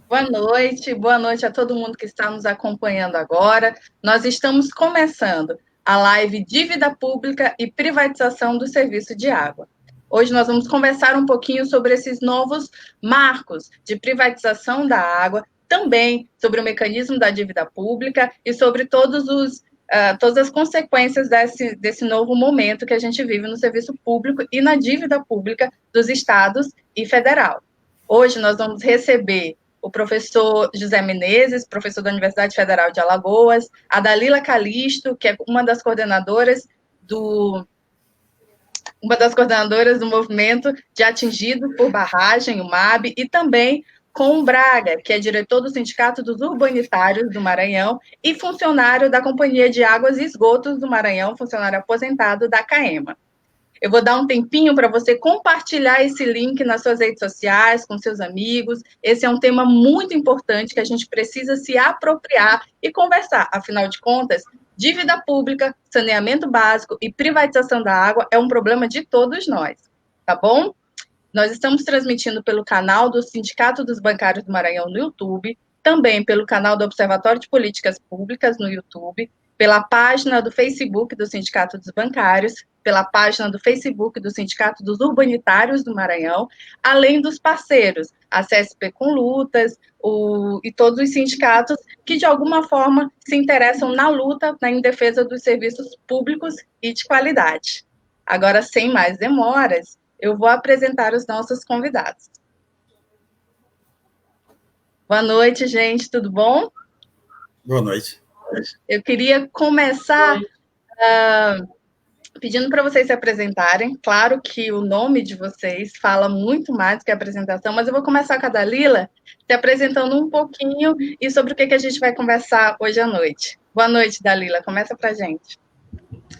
Boa noite a todo mundo que está nos acompanhando agora. Nós estamos começando a live Dívida Pública e Privatização do Serviço de Água. Hoje nós vamos conversar um pouquinho sobre esses novos marcos de privatização da água, também sobre o mecanismo da dívida pública e sobre todas as consequências desse novo momento que a gente vive no serviço público e na dívida pública dos estados e federal. Hoje nós vamos receber o professor José Menezes, professor da Universidade Federal de Alagoas, a Dalila Calisto, que é uma das coordenadoras do movimento de atingido por barragem, o MAB, e também com o Braga, que é diretor do Sindicato dos Urbanitários do Maranhão e funcionário da Companhia de Águas e Esgotos do Maranhão, funcionário aposentado da CAEMA. Eu vou dar um tempinho para você compartilhar esse link nas suas redes sociais, com seus amigos. Esse é um tema muito importante que a gente precisa se apropriar e conversar. Afinal de contas, dívida pública, saneamento básico e privatização da água é um problema de todos nós, tá bom? Nós estamos transmitindo pelo canal do Sindicato dos Bancários do Maranhão no YouTube, também pelo canal do Observatório de Políticas Públicas no YouTube, pela página do Facebook do Sindicato dos Bancários, pela página do Facebook do Sindicato dos Urbanitários do Maranhão, além dos parceiros, a CSP com Lutas, e todos os sindicatos que, de alguma forma, se interessam na luta em defesa dos serviços públicos e de qualidade. Agora, sem mais demoras, eu vou apresentar os nossos convidados. Boa noite, gente, tudo bom? Boa noite. Eu queria começar pedindo para vocês se apresentarem. Claro que o nome de vocês fala muito mais que a apresentação, mas eu vou começar com a Dalila, se apresentando um pouquinho e sobre o que a gente vai conversar hoje à noite. Boa noite, Dalila, começa para a gente.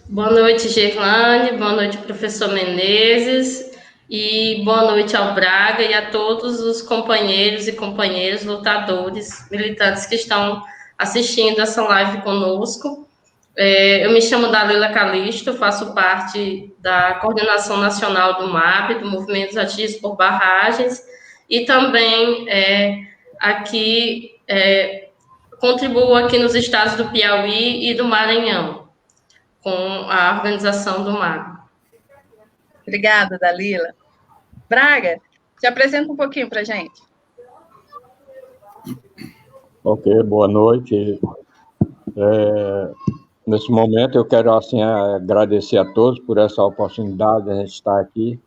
Boa noite, Gerlane, boa noite, professor Menezes, e boa noite ao Braga e a todos os companheiros e companheiras lutadores, militantes que estão assistindo essa live conosco. Eu me chamo Dalila Calisto, faço parte da coordenação nacional do MAB, do Movimento Atingidos por Barragens, e também contribuo aqui nos estados do Piauí e do Maranhão, com a organização do MAB. Obrigada, Dalila. Braga, te apresenta um pouquinho para a gente. Ok, boa noite. Nesse momento eu quero agradecer a todos por essa oportunidade de a gente estar aqui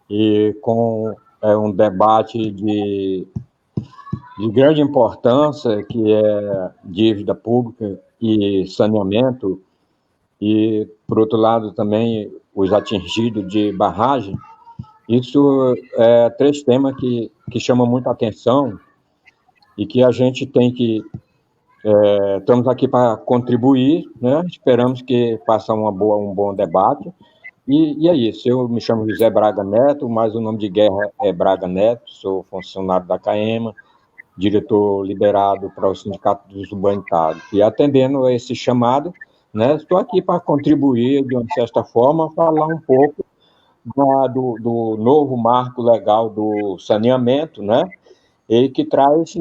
e com um debate de grande importância, que é dívida pública e saneamento, e, por outro lado, também os atingidos de barragem. Isso é três temas que chamam muita atenção e que a gente tem que... estamos aqui para contribuir, né? Esperamos que faça um bom debate. E é isso, eu me chamo José Braga Neto, mas o nome de guerra é Braga Neto, sou funcionário da CAEMA, diretor liberado para o Sindicato dos Urbanitários. E atendendo a esse chamado, né, estou aqui para contribuir, de uma certa forma, falar um pouco do novo marco legal do saneamento, né, e que traz,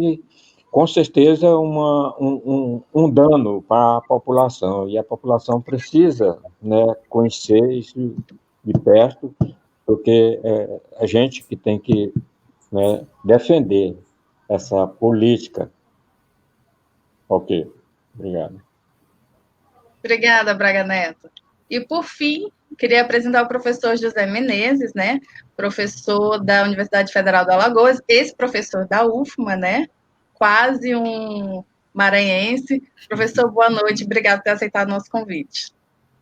com certeza, um dano para a população. E a população precisa, né, conhecer isso de perto, porque é a gente que tem que, né, defender essa política. Ok, obrigado. Obrigada, Braga Neto. E, por fim, queria apresentar o professor José Menezes, né? Professor da Universidade Federal de Alagoas, ex-professor da UFMA, né? Quase um maranhense. Professor, boa noite, obrigado por ter aceitado o nosso convite.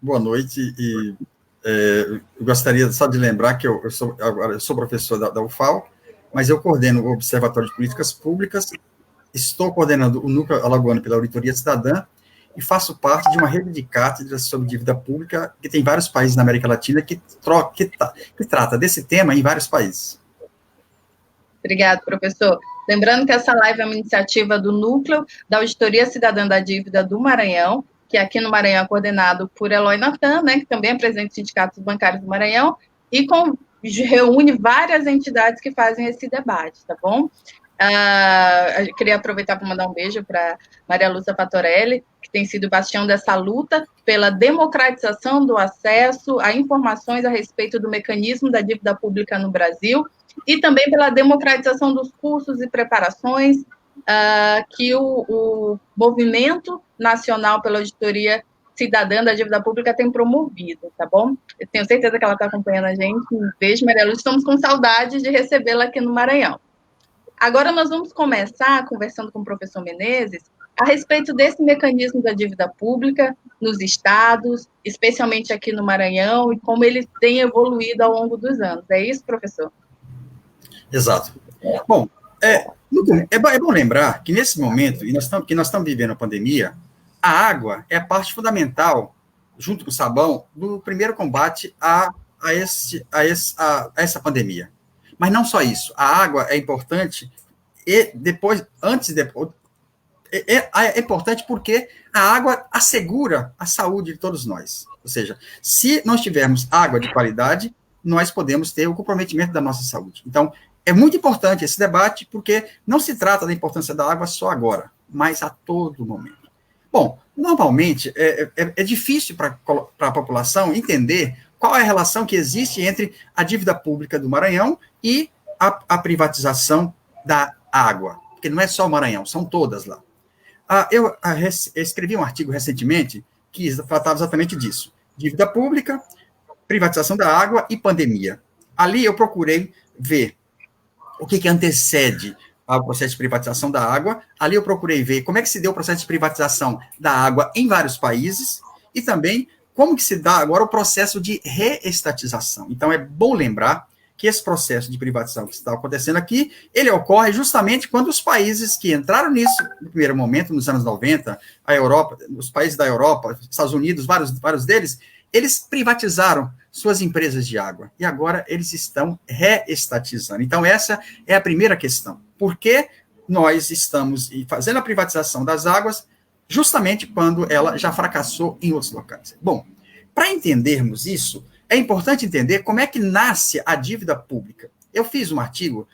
Boa noite, e eu gostaria só de lembrar que eu sou professor da UFAL, mas eu coordeno o Observatório de Políticas Públicas, estou coordenando o Núcleo Alagoano pela Auditoria Cidadã, e faço parte de uma rede de cátedras sobre dívida pública que tem vários países na América Latina que trata desse tema em vários países. Obrigado, professor. Lembrando que essa live é uma iniciativa do Núcleo da Auditoria Cidadã da Dívida do Maranhão, que aqui no Maranhão é coordenado por Eloy Natan, né, que também é presidente do Sindicato dos Bancários do Maranhão, e reúne várias entidades que fazem esse debate, tá bom? Eu queria aproveitar para mandar um beijo para Maria Lúcia Fatorelli, que tem sido bastião dessa luta pela democratização do acesso a informações a respeito do mecanismo da dívida pública no Brasil e também pela democratização dos cursos e preparações que o Movimento Nacional pela Auditoria Cidadã da Dívida Pública tem promovido, tá bom? Eu tenho certeza que ela está acompanhando a gente. Um beijo, Maria Lúcia. Estamos com saudade de recebê-la aqui no Maranhão. Agora nós vamos começar conversando com o professor Menezes a respeito desse mecanismo da dívida pública nos estados, especialmente aqui no Maranhão, e como ele tem evoluído ao longo dos anos. É isso, professor? Exato. Bom, é bom lembrar que nesse momento, que nós estamos vivendo a pandemia, a água é a parte fundamental, junto com o sabão, do primeiro combate a essa pandemia. Mas não só isso, a água é importante é importante porque a água assegura a saúde de todos nós. Ou seja, se nós tivermos água de qualidade, nós podemos ter o comprometimento da nossa saúde. Então, é muito importante esse debate, porque não se trata da importância da água só agora, mas a todo momento. Bom, normalmente, é difícil para a população entender qual é a relação que existe entre a dívida pública do Maranhão e a privatização da água, porque não é só o Maranhão, são todas lá. Eu escrevi um artigo recentemente que tratava exatamente disso, dívida pública, privatização da água e pandemia. Ali eu procurei ver o que antecede ao processo de privatização da água, ali eu procurei ver como é que se deu o processo de privatização da água em vários países, e também como que se dá agora o processo de reestatização. Então, é bom lembrar que esse processo de privatização que está acontecendo aqui, ele ocorre justamente quando os países que entraram nisso, no primeiro momento, nos anos 90, a Europa, os países da Europa, Estados Unidos, vários deles, eles privatizaram suas empresas de água, e agora eles estão reestatizando. Então, essa é a primeira questão. Por que nós estamos fazendo a privatização das águas justamente quando ela já fracassou em outros locais? Bom, para entendermos isso, é importante entender como é que nasce a dívida pública. Eu fiz um artigo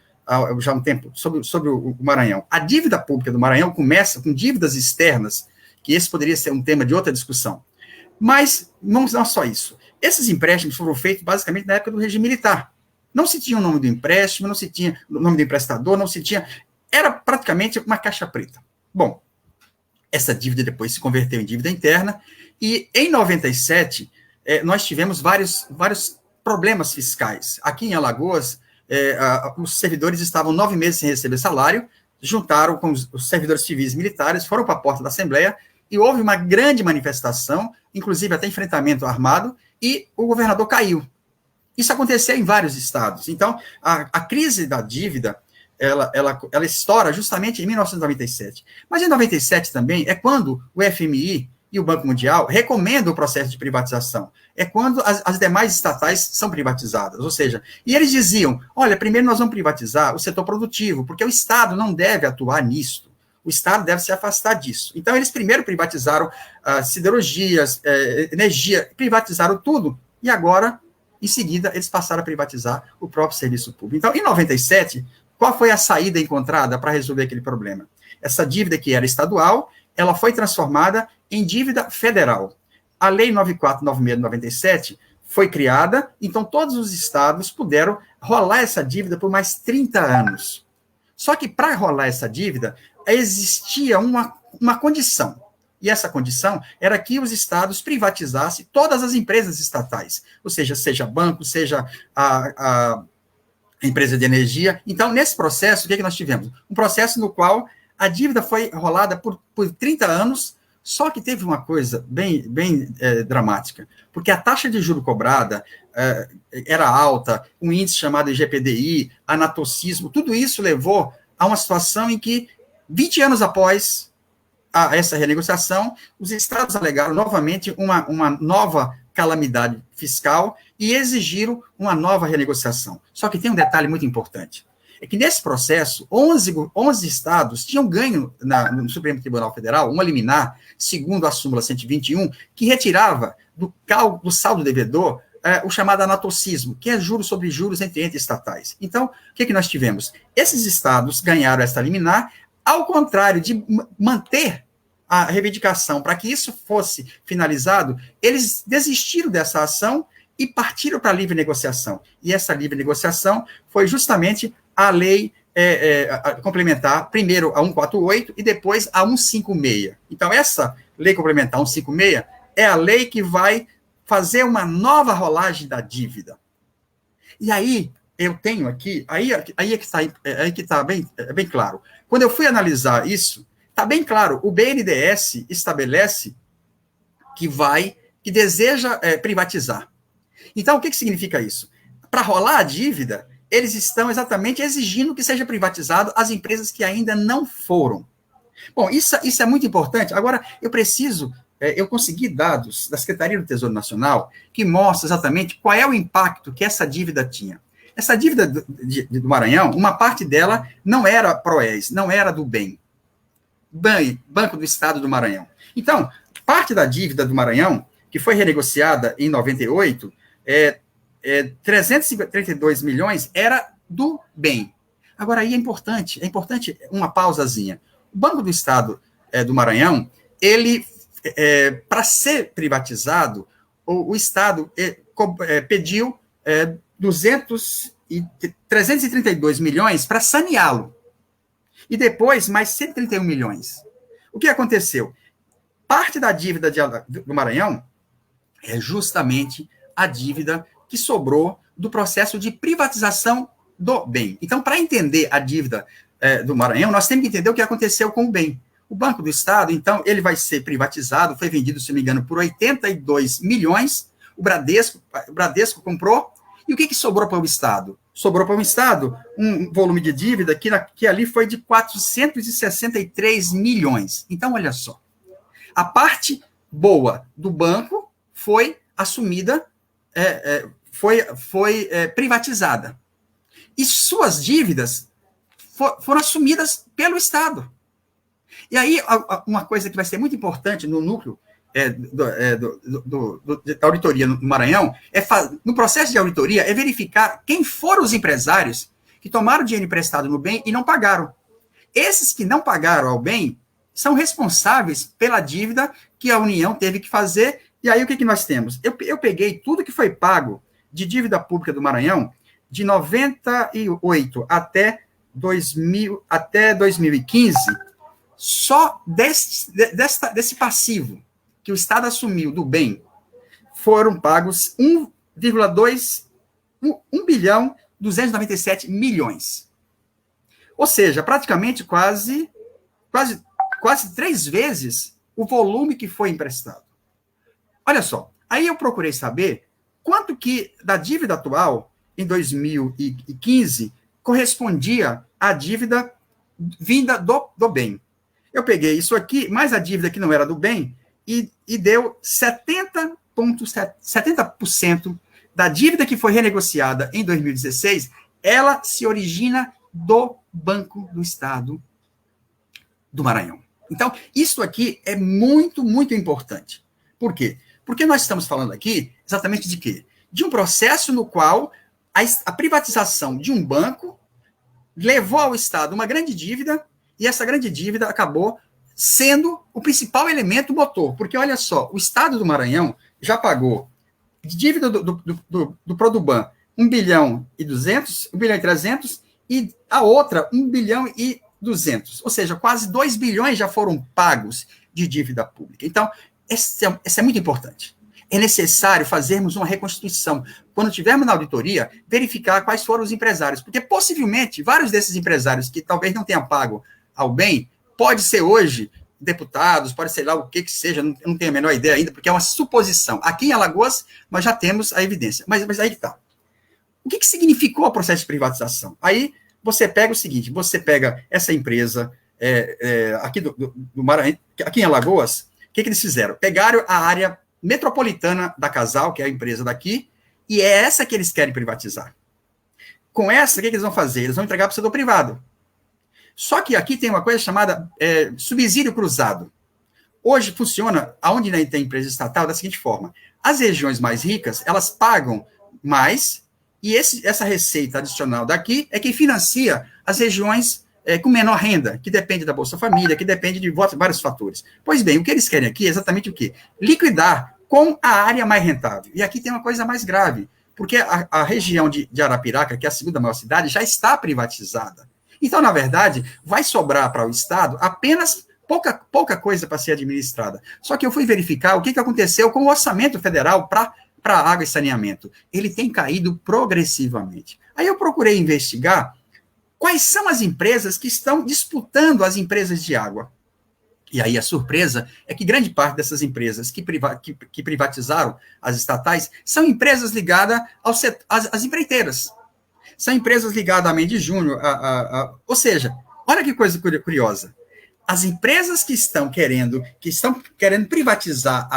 já há um tempo sobre o Maranhão. A dívida pública do Maranhão começa com dívidas externas, que esse poderia ser um tema de outra discussão. Mas não só isso. Esses empréstimos foram feitos basicamente na época do regime militar. Não se tinha o nome do empréstimo, não se tinha o nome do emprestador, não se tinha... Era praticamente uma caixa preta. Bom, essa dívida depois se converteu em dívida interna, e em 97, nós tivemos vários problemas fiscais. Aqui em Alagoas, os servidores estavam 9 meses sem receber salário, juntaram com os servidores civis e militares, foram para a porta da Assembleia, e houve uma grande manifestação, inclusive até enfrentamento armado, e o governador caiu. Isso aconteceu em vários estados. Então, a crise da dívida, ela estoura justamente em 1997. Mas em 97 também é quando o FMI e o Banco Mundial recomendam o processo de privatização. É quando as demais estatais são privatizadas. Ou seja, e eles diziam, olha, primeiro nós vamos privatizar o setor produtivo, porque o Estado não deve atuar nisto. O Estado deve se afastar disso. Então, eles primeiro privatizaram siderurgias, energia, privatizaram tudo, e agora, em seguida, eles passaram a privatizar o próprio serviço público. Então, em 97, qual foi a saída encontrada para resolver aquele problema? Essa dívida que era estadual, ela foi transformada em dívida federal. A Lei 9496 de 97 foi criada, então todos os estados puderam rolar essa dívida por mais 30 anos. Só que para rolar essa dívida, existia uma condição, e essa condição era que os estados privatizassem todas as empresas estatais, ou seja banco, seja a empresa de energia. Então, nesse processo, o que nós tivemos? Um processo no qual a dívida foi rolada por 30 anos, só que teve uma coisa bem dramática, porque a taxa de juro cobrada era alta, um índice chamado IGPDI, anatocismo, tudo isso levou a uma situação em que 20 anos após essa renegociação, os estados alegaram novamente uma nova calamidade fiscal e exigiram uma nova renegociação. Só que tem um detalhe muito importante. É que nesse processo, 11 estados tinham ganho no Supremo Tribunal Federal, uma liminar, segundo a súmula 121, que retirava do saldo devedor o chamado anatocismo, que é juros sobre juros entre entes estatais. Então, o que nós tivemos? Esses estados ganharam esta liminar, ao contrário de manter a reivindicação para que isso fosse finalizado, eles desistiram dessa ação e partiram para a livre negociação. E essa livre negociação foi justamente a lei complementar, primeiro a 148 e depois a 156. Então, essa lei complementar 156 é a lei que vai fazer uma nova rolagem da dívida. E aí, eu tenho aqui, aí é que está bem claro. Quando eu fui analisar isso, está bem claro, o BNDES estabelece que deseja privatizar. Então, o que significa isso? Para rolar a dívida, eles estão exatamente exigindo que seja privatizado as empresas que ainda não foram. Bom, isso é muito importante. Agora, eu consegui dados da Secretaria do Tesouro Nacional que mostram exatamente qual é o impacto que essa dívida tinha. Essa dívida do Maranhão, uma parte dela não era PROES, não era do BEM, Banco do Estado do Maranhão. Então, parte da dívida do Maranhão, que foi renegociada em 98, 332 milhões era do BEM. Agora, aí é importante uma pausazinha. O Banco do Estado do Maranhão, ele, para ser privatizado, o Estado pediu 332 milhões para saneá-lo. E depois, mais 131 milhões. O que aconteceu? Parte da dívida do Maranhão é justamente a dívida que sobrou do processo de privatização do bem. Então, para entender a dívida do Maranhão, nós temos que entender o que aconteceu com o bem. O Banco do Estado, então, ele vai ser privatizado, foi vendido, se não me engano, por 82 milhões, o Bradesco comprou, e o que sobrou para o Estado? Sobrou para o Estado um volume de dívida que ali foi de 463 milhões. Então, olha só, a parte boa do banco foi assumida, foi privatizada. E suas dívidas foram assumidas pelo Estado. E aí, uma coisa que vai ser muito importante no núcleo da auditoria no Maranhão, no processo de auditoria, é verificar quem foram os empresários que tomaram dinheiro emprestado no bem e não pagaram. Esses que não pagaram ao bem são responsáveis pela dívida que a União teve que fazer. E aí, o que nós temos? Eu peguei tudo que foi pago de dívida pública do Maranhão, de 98 até 2015, só desse passivo que o Estado assumiu do bem, foram pagos 1 bilhão 297 milhões. Ou seja, praticamente quase 3 vezes o volume que foi emprestado. Olha só, aí eu procurei saber quanto que da dívida atual, em 2015, correspondia à dívida vinda do bem. Eu peguei isso aqui, mais a dívida que não era do bem, e deu 70% da dívida que foi renegociada em 2016, ela se origina do Banco do Estado do Maranhão. Então, isso aqui é muito, muito importante. Por quê? Porque nós estamos falando aqui exatamente de quê? De um processo no qual a privatização de um banco levou ao Estado uma grande dívida, e essa grande dívida acabou sendo o principal elemento motor. Porque, olha só, o Estado do Maranhão já pagou de dívida do Produban 1 bilhão e 200, 1 bilhão e 300, e a outra 1 bilhão e 200. Ou seja, quase 2 bilhões já foram pagos de dívida pública. Então, esse é muito importante. É necessário fazermos uma reconstituição. Quando tivermos na auditoria, verificar quais foram os empresários. Porque, possivelmente, vários desses empresários que talvez não tenham pago ao bem, pode ser hoje deputados, pode ser lá o que seja, não tenho a menor ideia ainda, porque é uma suposição. Aqui em Alagoas, nós já temos a evidência. Mas aí que está. O que significou o processo de privatização? Aí você pega o seguinte, você pega essa empresa aqui do Maranhão, aqui em Alagoas, o que eles fizeram? Pegaram a área metropolitana da Casal, que é a empresa daqui, e é essa que eles querem privatizar. Com essa, o que eles vão fazer? Eles vão entregar para o setor privado. Só que aqui tem uma coisa chamada subsídio cruzado. Hoje funciona, aonde tem empresa estatal, da seguinte forma: as regiões mais ricas, elas pagam mais, e essa receita adicional daqui é que financia as regiões com menor renda, que depende da Bolsa Família, que depende de vários fatores. Pois bem, o que eles querem aqui é exatamente o quê? Liquidar com a área mais rentável. E aqui tem uma coisa mais grave, porque a região de Arapiraca, que é a segunda maior cidade, já está privatizada. Então, na verdade, vai sobrar para o Estado apenas pouca coisa para ser administrada. Só que eu fui verificar o que aconteceu com o orçamento federal para água e saneamento. Ele tem caído progressivamente. Aí eu procurei investigar quais são as empresas que estão disputando as empresas de água. E aí a surpresa é que grande parte dessas empresas que privatizaram as estatais são empresas ligadas às empreiteiras. São empresas ligadas à Mendes Júnior, ou seja, olha que coisa curiosa. As empresas que estão querendo privatizar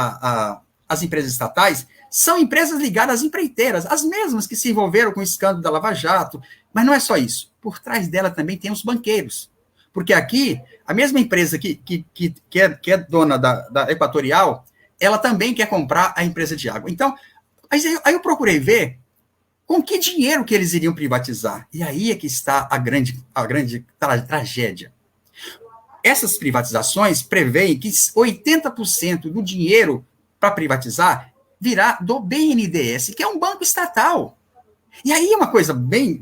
as empresas estatais são empresas ligadas às empreiteiras, as mesmas que se envolveram com o escândalo da Lava Jato, mas não é só isso. Por trás dela também tem os banqueiros. Porque aqui, a mesma empresa que é dona da Equatorial, ela também quer comprar a empresa de água. Então, aí eu procurei ver com que dinheiro que eles iriam privatizar. E aí é que está a grande tragédia. Essas privatizações preveem que 80% do dinheiro para privatizar virá do BNDES, que é um banco estatal. E aí é uma coisa bem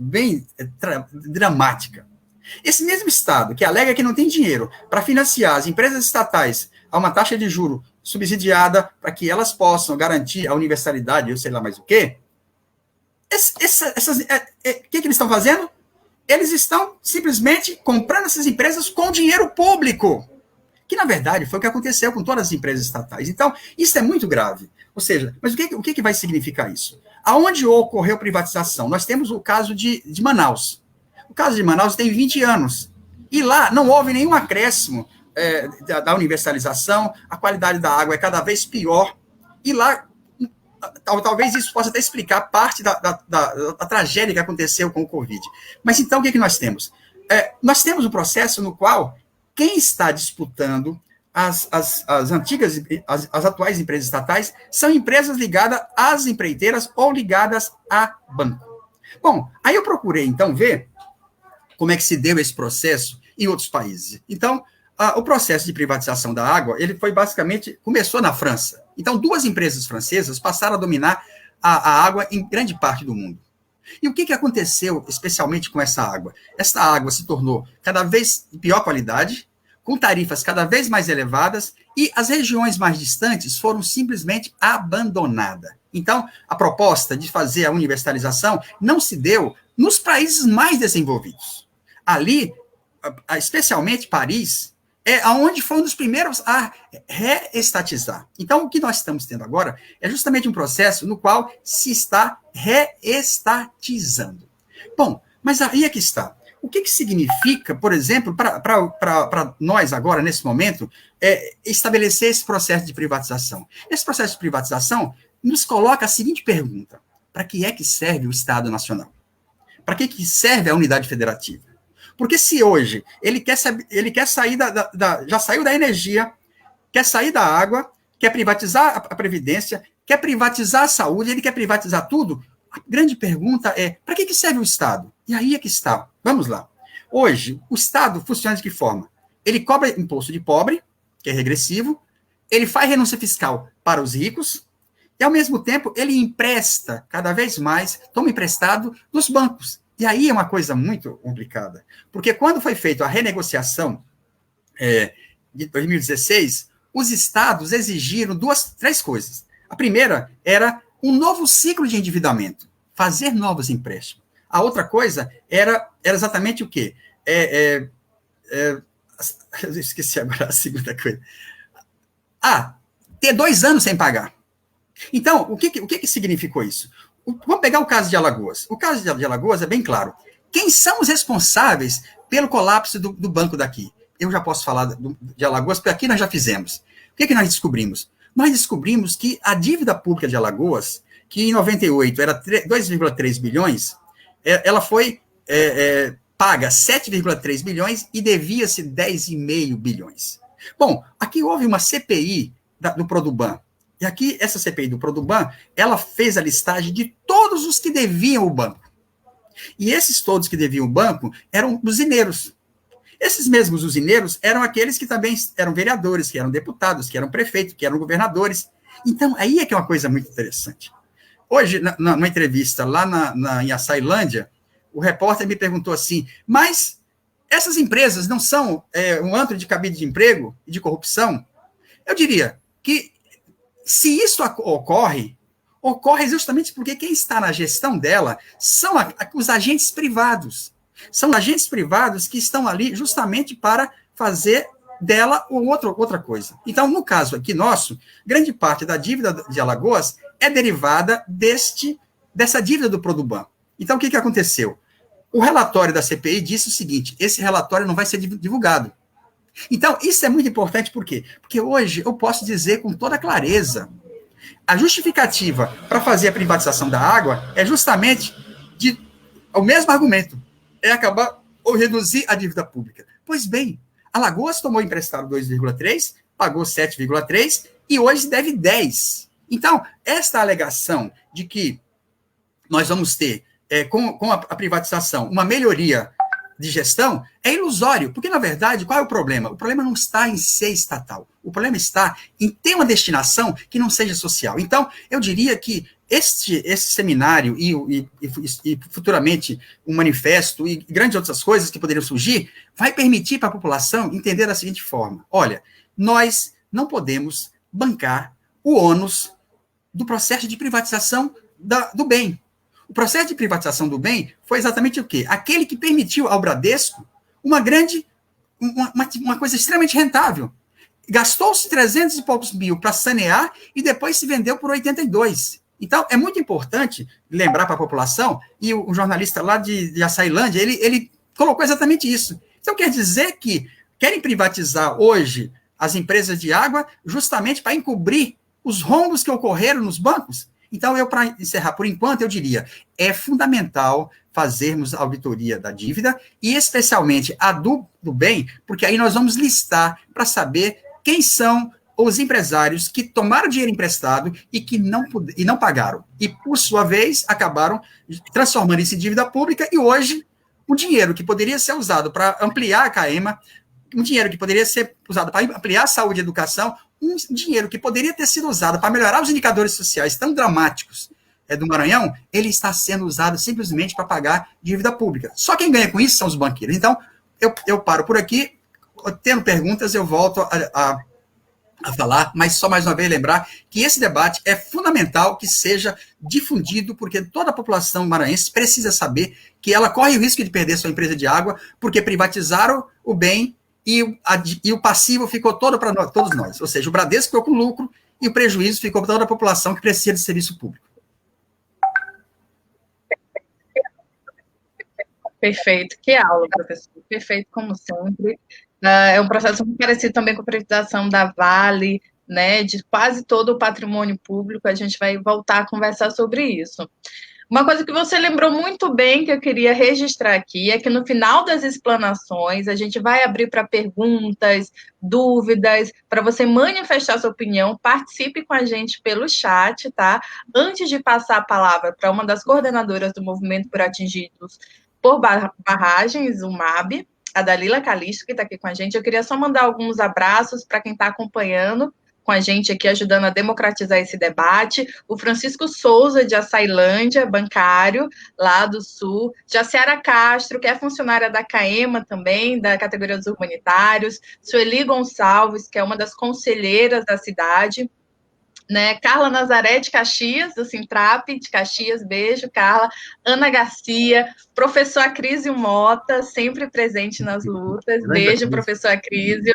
dramática. Esse mesmo Estado que alega que não tem dinheiro para financiar as empresas estatais a uma taxa de juro subsidiada para que elas possam garantir a universalidade, eu sei lá mais o quê, o que eles estão fazendo? Eles estão simplesmente comprando essas empresas com dinheiro público, que, na verdade, foi o que aconteceu com todas as empresas estatais. Então, isso é muito grave. Ou seja, mas o que vai significar isso? Aonde ocorreu privatização? Nós temos o caso de Manaus. O caso de Manaus tem 20 anos. E lá não houve nenhum acréscimo da universalização, a qualidade da água é cada vez pior. E lá, talvez isso possa até explicar parte da tragédia que aconteceu com o Covid. Mas então, o que nós temos? Nós temos um processo no qual quem está disputando as atuais empresas estatais são empresas ligadas às empreiteiras ou ligadas a banco. Bom, aí eu procurei, então, ver como é que se deu esse processo em outros países. Então, o processo de privatização da água, ele foi basicamente, começou na França. Então, 2 empresas francesas passaram a dominar a água em grande parte do mundo. E o que aconteceu, especialmente com essa água? Essa água se tornou cada vez de pior qualidade, com tarifas cada vez mais elevadas, e as regiões mais distantes foram simplesmente abandonadas. Então, a proposta de fazer a universalização não se deu nos países mais desenvolvidos. Ali, especialmente Paris, é onde foi um dos primeiros a reestatizar. Então, o que nós estamos tendo agora é justamente um processo no qual se está reestatizando. Bom, mas aí é que está. O que significa, por exemplo, para nós agora, nesse momento, estabelecer esse processo de privatização? Esse processo de privatização nos coloca a seguinte pergunta: para que é que serve o Estado Nacional? Para que serve a unidade federativa? Porque se hoje ele quer sair já saiu da energia, quer sair da água, quer privatizar a Previdência, quer privatizar a saúde, ele quer privatizar tudo, a grande pergunta é, para que serve o Estado? E aí é que está. Vamos lá. Hoje, o Estado funciona de que forma? Ele cobra imposto de pobre, que é regressivo, ele faz renúncia fiscal para os ricos, e, ao mesmo tempo, ele empresta cada vez mais, toma emprestado dos bancos. E aí é uma coisa muito complicada, porque quando foi feita a renegociação de 2016, os estados exigiram 3 coisas. A primeira era um novo ciclo de endividamento, fazer novos empréstimos. A outra coisa era exatamente o quê? Eu esqueci agora a segunda coisa. Ter 2 anos sem pagar. Então, o que significou isso? Vamos pegar o caso de Alagoas. O caso de Alagoas é bem claro. Quem são os responsáveis pelo colapso do banco daqui? Eu já posso falar de Alagoas, porque aqui nós já fizemos. O que nós descobrimos? Nós descobrimos que a dívida pública de Alagoas, que em 98 era 2,3 bilhões, ela foi paga 7,3 bilhões e devia-se 10,5 bilhões. Bom, aqui houve uma CPI do Produban, e aqui, essa CPI do Produban, ela fez a listagem de todos os que deviam o banco. E esses todos que deviam o banco eram usineiros. Esses mesmos usineiros eram aqueles que também eram vereadores, que eram deputados, que eram prefeitos, que eram governadores. Então, aí é que é uma coisa muito interessante. Hoje, numa entrevista lá em Açailândia, o repórter me perguntou assim, mas essas empresas não são um antro de cabide de emprego e de corrupção? Eu diria que, se isso ocorre justamente porque quem está na gestão dela são os agentes privados. São agentes privados que estão ali justamente para fazer dela outra coisa. Então, no caso aqui nosso, grande parte da dívida de Alagoas é derivada dessa dívida do Produban. Então, o que aconteceu? O relatório da CPI disse o seguinte, esse relatório não vai ser divulgado. Então, isso é muito importante, por quê? Porque hoje eu posso dizer com toda clareza, a justificativa para fazer a privatização da água é justamente o mesmo argumento, é acabar ou reduzir a dívida pública. Pois bem, Alagoas tomou emprestado 2,3, pagou 7,3 e hoje deve 10. Então, esta alegação de que nós vamos ter, com a privatização, uma melhoria de gestão, é ilusório, porque, na verdade, qual é o problema? O problema não está em ser estatal, o problema está em ter uma destinação que não seja social. Então, eu diria que esse seminário e futuramente um manifesto e grandes outras coisas que poderiam surgir, vai permitir para a população entender da seguinte forma, olha, nós não podemos bancar o ônus do processo de privatização do bem. O processo de privatização do bem foi exatamente o quê? Aquele que permitiu ao Bradesco uma coisa extremamente rentável. Gastou-se 300 e poucos mil para sanear e depois se vendeu por 82. Então, é muito importante lembrar para a população, e o jornalista lá de Açailândia, ele colocou exatamente isso. Então, quer dizer que querem privatizar hoje as empresas de água justamente para encobrir os rombos que ocorreram nos bancos? Então, para encerrar, por enquanto, eu diria, é fundamental fazermos a auditoria da dívida, e especialmente a do bem, porque aí nós vamos listar para saber quem são os empresários que tomaram dinheiro emprestado e que não pagaram. E, por sua vez, acabaram transformando isso em dívida pública, e hoje, o dinheiro que poderia ser usado para ampliar a CAEMA, um dinheiro que poderia ser usado para ampliar a saúde e a educação, um dinheiro que poderia ter sido usado para melhorar os indicadores sociais tão dramáticos do Maranhão, ele está sendo usado simplesmente para pagar dívida pública. Só quem ganha com isso são os banqueiros. Então, eu paro por aqui, tendo perguntas, eu volto a falar, mas só mais uma vez lembrar que esse debate é fundamental que seja difundido, porque toda a população maranhense precisa saber que ela corre o risco de perder sua empresa de água, porque privatizaram o bem e o passivo ficou todo para todos nós. Ou seja, o Bradesco ficou com lucro e o prejuízo ficou para toda a população que precisa de serviço público. Perfeito. Que aula, professor. Perfeito, como sempre. É um processo muito parecido também com a privatização da Vale, né, de quase todo o patrimônio público. A gente vai voltar a conversar sobre isso. Uma coisa que você lembrou muito bem, que eu queria registrar aqui, é que no final das explanações, a gente vai abrir para perguntas, dúvidas, para você manifestar sua opinião, participe com a gente pelo chat, tá? Antes de passar a palavra para uma das coordenadoras do Movimento por Atingidos por Barragens, o MAB, a Dalila Calisto, que está aqui com a gente, eu queria só mandar alguns abraços para quem está acompanhando com a gente aqui, ajudando a democratizar esse debate, o Francisco Souza, de Açailândia, bancário, lá do Sul, Jaciara Castro, que é funcionária da CAEMA também, da categoria dos humanitários, Sueli Gonçalves, que é uma das conselheiras da cidade, né? Carla Nazaré, de Caxias, do Sintrap, de Caxias, beijo, Carla, Ana Garcia, professor Acrísio Mota, sempre presente nas lutas, beijo, professor Acrísio,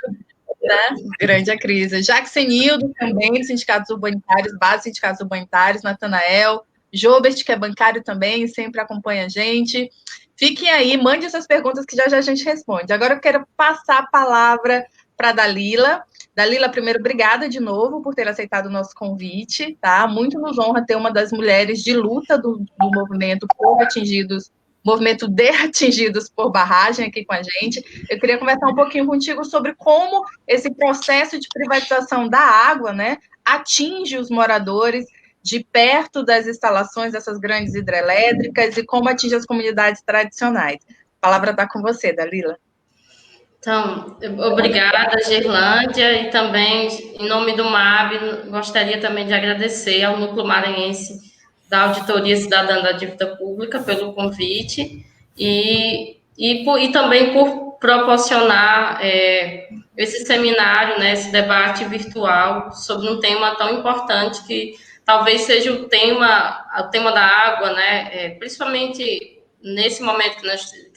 né? Grande a crise. Jacksenildo, também, dos sindicatos urbanitários, base sindicatos urbanitários, Natanael, Jobert, que é bancário também, sempre acompanha a gente. Fiquem aí, mande essas perguntas que já a gente responde. Agora eu quero passar a palavra para a Dalila. Dalila, primeiro, obrigada de novo por ter aceitado o nosso convite, tá? Muito nos honra ter uma das mulheres de luta do movimento por atingidos movimento de atingidos por barragem aqui com a gente. Eu queria conversar um pouquinho contigo sobre como esse processo de privatização da água, né, atinge os moradores de perto das instalações dessas grandes hidrelétricas e como atinge as comunidades tradicionais. A palavra está com você, Dalila. Então, obrigada, Gerlândia, e também, em nome do MAB, gostaria também de agradecer ao Núcleo Maranhense da Auditoria Cidadã da Dívida Pública pelo convite e também por proporcionar esse seminário, né, esse debate virtual sobre um tema tão importante que talvez seja o tema da água, né, principalmente nesse momento que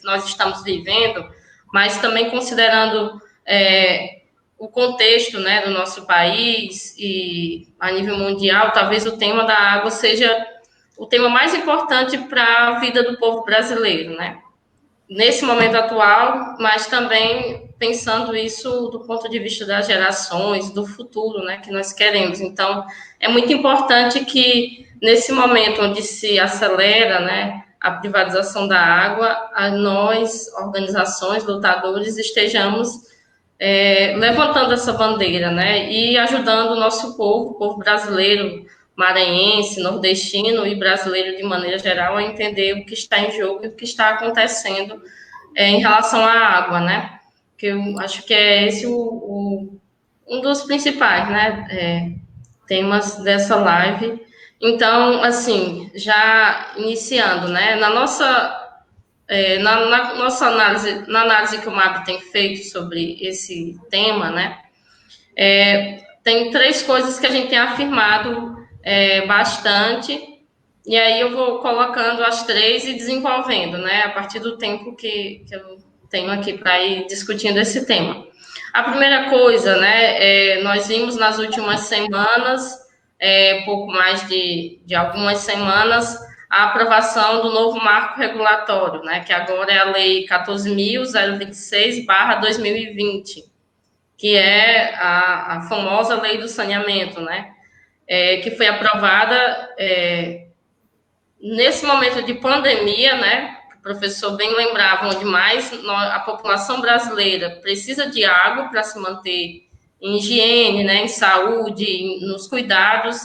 nós estamos vivendo, mas também considerando o contexto, né, do nosso país e a nível mundial, talvez o tema da água seja o tema mais importante para a vida do povo brasileiro, né? Nesse momento atual, mas também pensando isso do ponto de vista das gerações, do futuro, né, que nós queremos. Então, é muito importante que, nesse momento onde se acelera, né, a privatização da água, nós, organizações, lutadores, estejamos levantando essa bandeira, né, e ajudando o nosso povo, o povo brasileiro, maranhense, nordestino e brasileiro de maneira geral, a entender o que está em jogo e o que está acontecendo em relação à água, né, que eu acho que é esse um dos principais, né, temas dessa live. Então, assim, já iniciando, né, na nossa análise, na análise que o MAB tem feito sobre esse tema, né, tem 3 coisas que a gente tem afirmado bastante, e aí eu vou colocando as 3 e desenvolvendo, né, a partir do tempo que eu tenho aqui para ir discutindo esse tema. A primeira coisa, né, nós vimos nas últimas semanas, pouco mais de algumas semanas, a aprovação do novo marco regulatório, né, que agora é a Lei 14.026/2020, que é a famosa Lei do Saneamento, né, que foi aprovada nesse momento de pandemia, né, o professor bem lembrava, onde mais a população brasileira precisa de água para se manter em higiene, né, em saúde, nos cuidados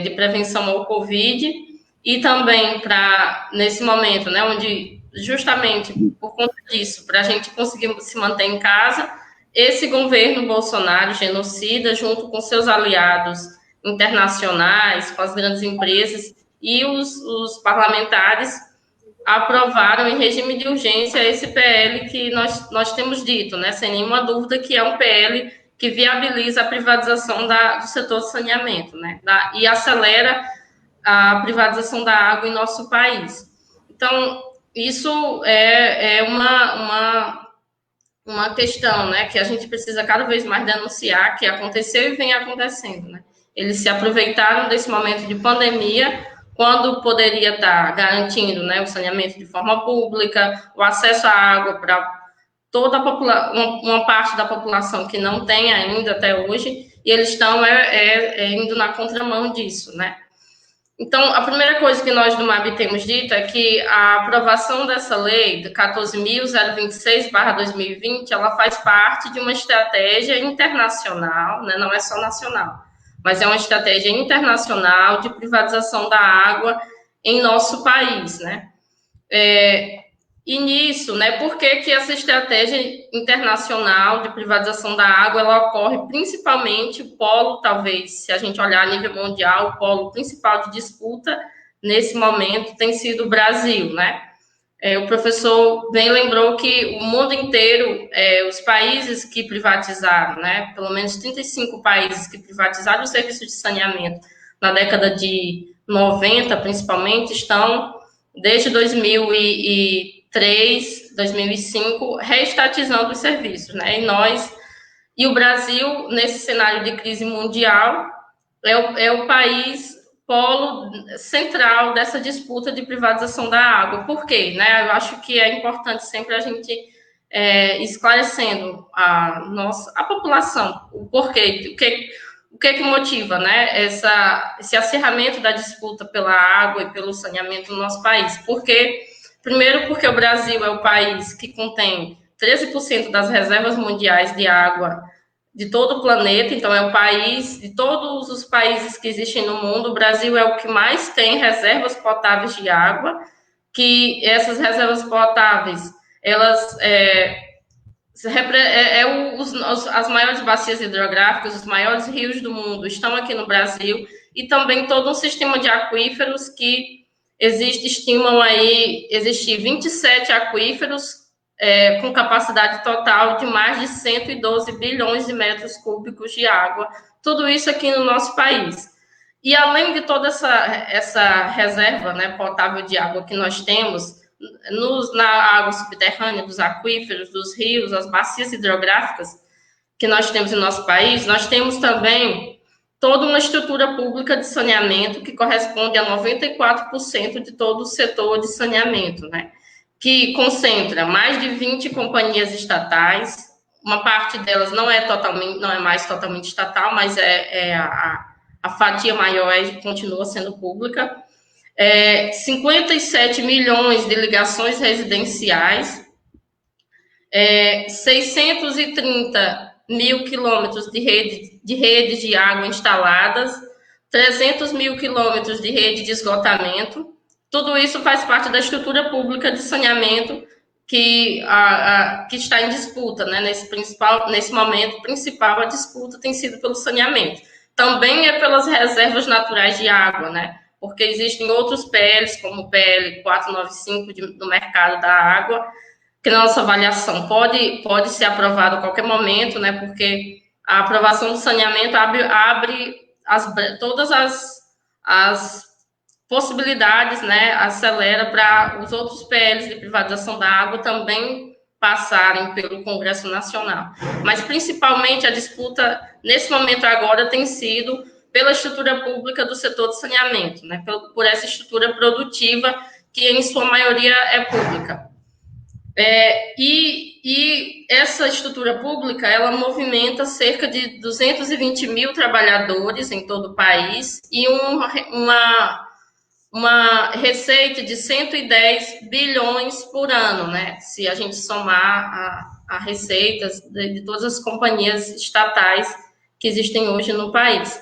de prevenção ao Covid, e também nesse momento, né, onde justamente por conta disso, para a gente conseguir se manter em casa, esse governo Bolsonaro, genocida, junto com seus aliados internacionais, com as grandes empresas e os parlamentares, aprovaram em regime de urgência esse PL que nós temos dito, né, sem nenhuma dúvida que é um PL que viabiliza a privatização do setor de saneamento, né, e acelera a privatização da água em nosso país. Então, isso é uma questão, né, que a gente precisa cada vez mais denunciar, que aconteceu e vem acontecendo, né. Eles se aproveitaram desse momento de pandemia, quando poderia estar garantindo, né, o saneamento de forma pública, o acesso à água para toda uma parte da população que não tem ainda até hoje, e eles estão indo na contramão disso, né. Então, a primeira coisa que nós do MAB temos dito é que a aprovação dessa lei, de 14.026/2020, ela faz parte de uma estratégia internacional, né, não é só nacional, mas é uma estratégia internacional de privatização da água em nosso país, né? E nisso, né, por que essa estratégia internacional de privatização da água, ela ocorre principalmente, o polo, talvez, se a gente olhar a nível mundial, o polo principal de disputa, nesse momento, tem sido o Brasil, né? O professor bem lembrou que o mundo inteiro, os países que privatizaram, né, pelo menos 35 países que privatizaram o serviço de saneamento na década de 90, principalmente, estão, desde 2003, 2005, reestatizando os serviços, né, e o Brasil, nesse cenário de crise mundial, é o país polo central dessa disputa de privatização da água. Por quê? Né? Eu acho que é importante sempre a gente esclarecendo a população, o porquê, o que motiva, né, esse acirramento da disputa pela água e pelo saneamento no nosso país. Porque Primeiro, porque o Brasil é o país que contém 13% das reservas mundiais de água de todo o planeta, então é o país, de todos os países que existem no mundo, o Brasil é o que mais tem reservas potáveis de água, que essas reservas potáveis, elas as maiores bacias hidrográficas, os maiores rios do mundo estão aqui no Brasil, e também todo um sistema de aquíferos que estimam aí existir 27 aquíferos com capacidade total de mais de 112 bilhões de metros cúbicos de água, tudo isso aqui no nosso país. E além de toda essa reserva, né, potável de água que nós temos, na água subterrânea, dos aquíferos, dos rios, as bacias hidrográficas que nós temos no nosso país, nós temos também toda uma estrutura pública de saneamento que corresponde a 94% de todo o setor de saneamento, né? Que concentra mais de 20 companhias estatais, uma parte delas não é mais totalmente estatal, mas a fatia maior continua sendo pública, 57 milhões de ligações residenciais, 630 mil quilômetros de redes de água instaladas, 300 mil quilômetros de rede de esgotamento. Tudo isso faz parte da estrutura pública de saneamento que está em disputa, né? Nesse momento principal, a disputa tem sido pelo saneamento. Também é pelas reservas naturais de água, né? Porque existem outros PLs, como o PL 495 do mercado da água, que na nossa avaliação pode ser aprovado a qualquer momento, né? Porque a aprovação do saneamento abre todas as possibilidades, né? Acelera para os outros PLs de privatização da água também passarem pelo Congresso Nacional. Mas, principalmente, a disputa, nesse momento agora, tem sido pela estrutura pública do setor de saneamento, né? Por essa estrutura produtiva, que, em sua maioria, é pública. E essa estrutura pública, ela movimenta cerca de 220 mil trabalhadores em todo o país e uma receita de 110 bilhões por ano, né? Se a gente somar a receitas de todas as companhias estatais que existem hoje no país.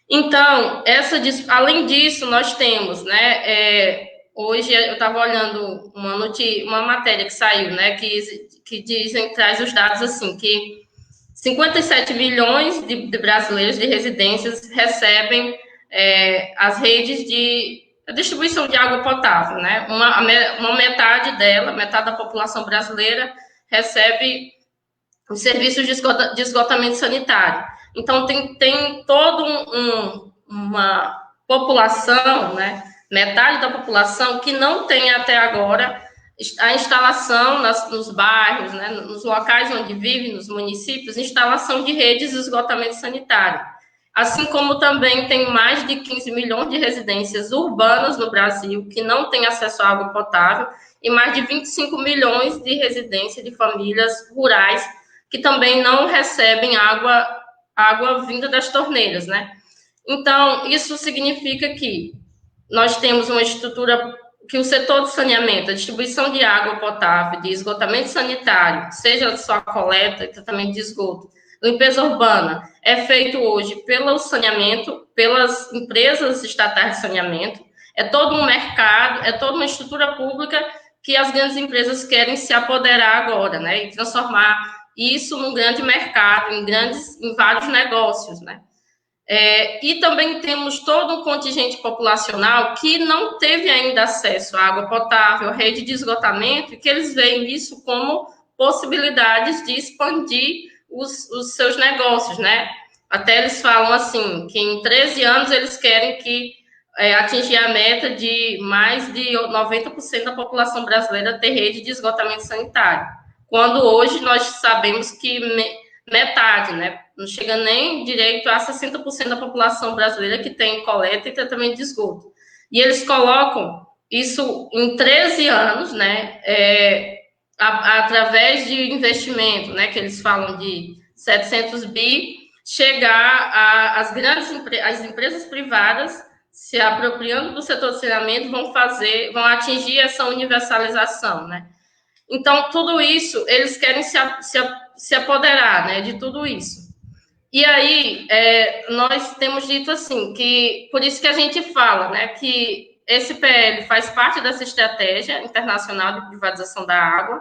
Então, além disso, nós temos, né? Hoje eu estava olhando uma matéria que saiu, né? Que traz os dados assim, que 57 milhões de brasileiros de residências recebem as redes de distribuição de água potável, né? Uma metade da população brasileira recebe os serviços de esgotamento sanitário. Então, tem toda uma população, né? Metade da população que não tem até agora a instalação nos bairros, né? Nos locais onde vivem, nos municípios, instalação de redes de esgotamento sanitário. Assim como também tem mais de 15 milhões de residências urbanas no Brasil que não têm acesso à água potável e mais de 25 milhões de residências de famílias rurais que também não recebem água vinda das torneiras, né? Então, isso significa que nós temos uma estrutura que o setor de saneamento, a distribuição de água potável, de esgotamento sanitário, seja só a coleta e tratamento de esgoto, limpeza urbana, é feito hoje pelo saneamento, pelas empresas estatais de saneamento, é todo um mercado, é toda uma estrutura pública que as grandes empresas querem se apoderar agora, né, e transformar isso num grande mercado, em vários negócios, né. E também temos todo um contingente populacional que não teve ainda acesso à água potável, à rede de esgotamento, e que eles veem isso como possibilidades de expandir os seus negócios, né? Até eles falam assim, que em 13 anos eles querem atingir a meta de mais de 90% da população brasileira ter rede de esgotamento sanitário, quando hoje nós sabemos que metade, né? Não chega nem direito a 60% da população brasileira que tem coleta e tratamento de esgoto. E eles colocam isso em 13 anos, né? Através de investimento, né? Que eles falam de 700 bi, chegar às empresas privadas se apropriando do setor de saneamento, vão atingir essa universalização, né? Então, tudo isso, eles querem se apoderar, né, de tudo isso. E aí, nós temos dito assim, que por isso que a gente fala, né, que esse PL faz parte dessa estratégia internacional de privatização da água,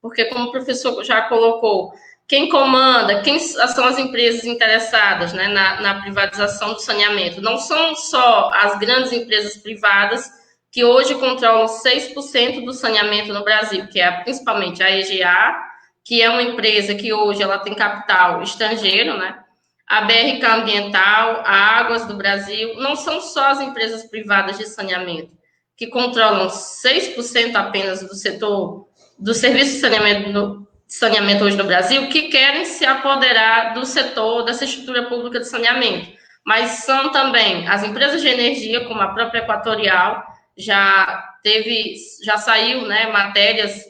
porque, como o professor já colocou, quem comanda, quem são as empresas interessadas, né, na privatização do saneamento? Não são só as grandes empresas privadas que hoje controlam 6% do saneamento no Brasil, que é principalmente a EGA, que é uma empresa que hoje ela tem capital estrangeiro, né? A BRK Ambiental, a Águas do Brasil, não são só as empresas privadas de saneamento, que controlam 6% apenas do setor, do serviço de saneamento hoje no Brasil, que querem se apoderar do setor, dessa estrutura pública de saneamento. Mas são também as empresas de energia, como a própria Equatorial, já saiu, né, matérias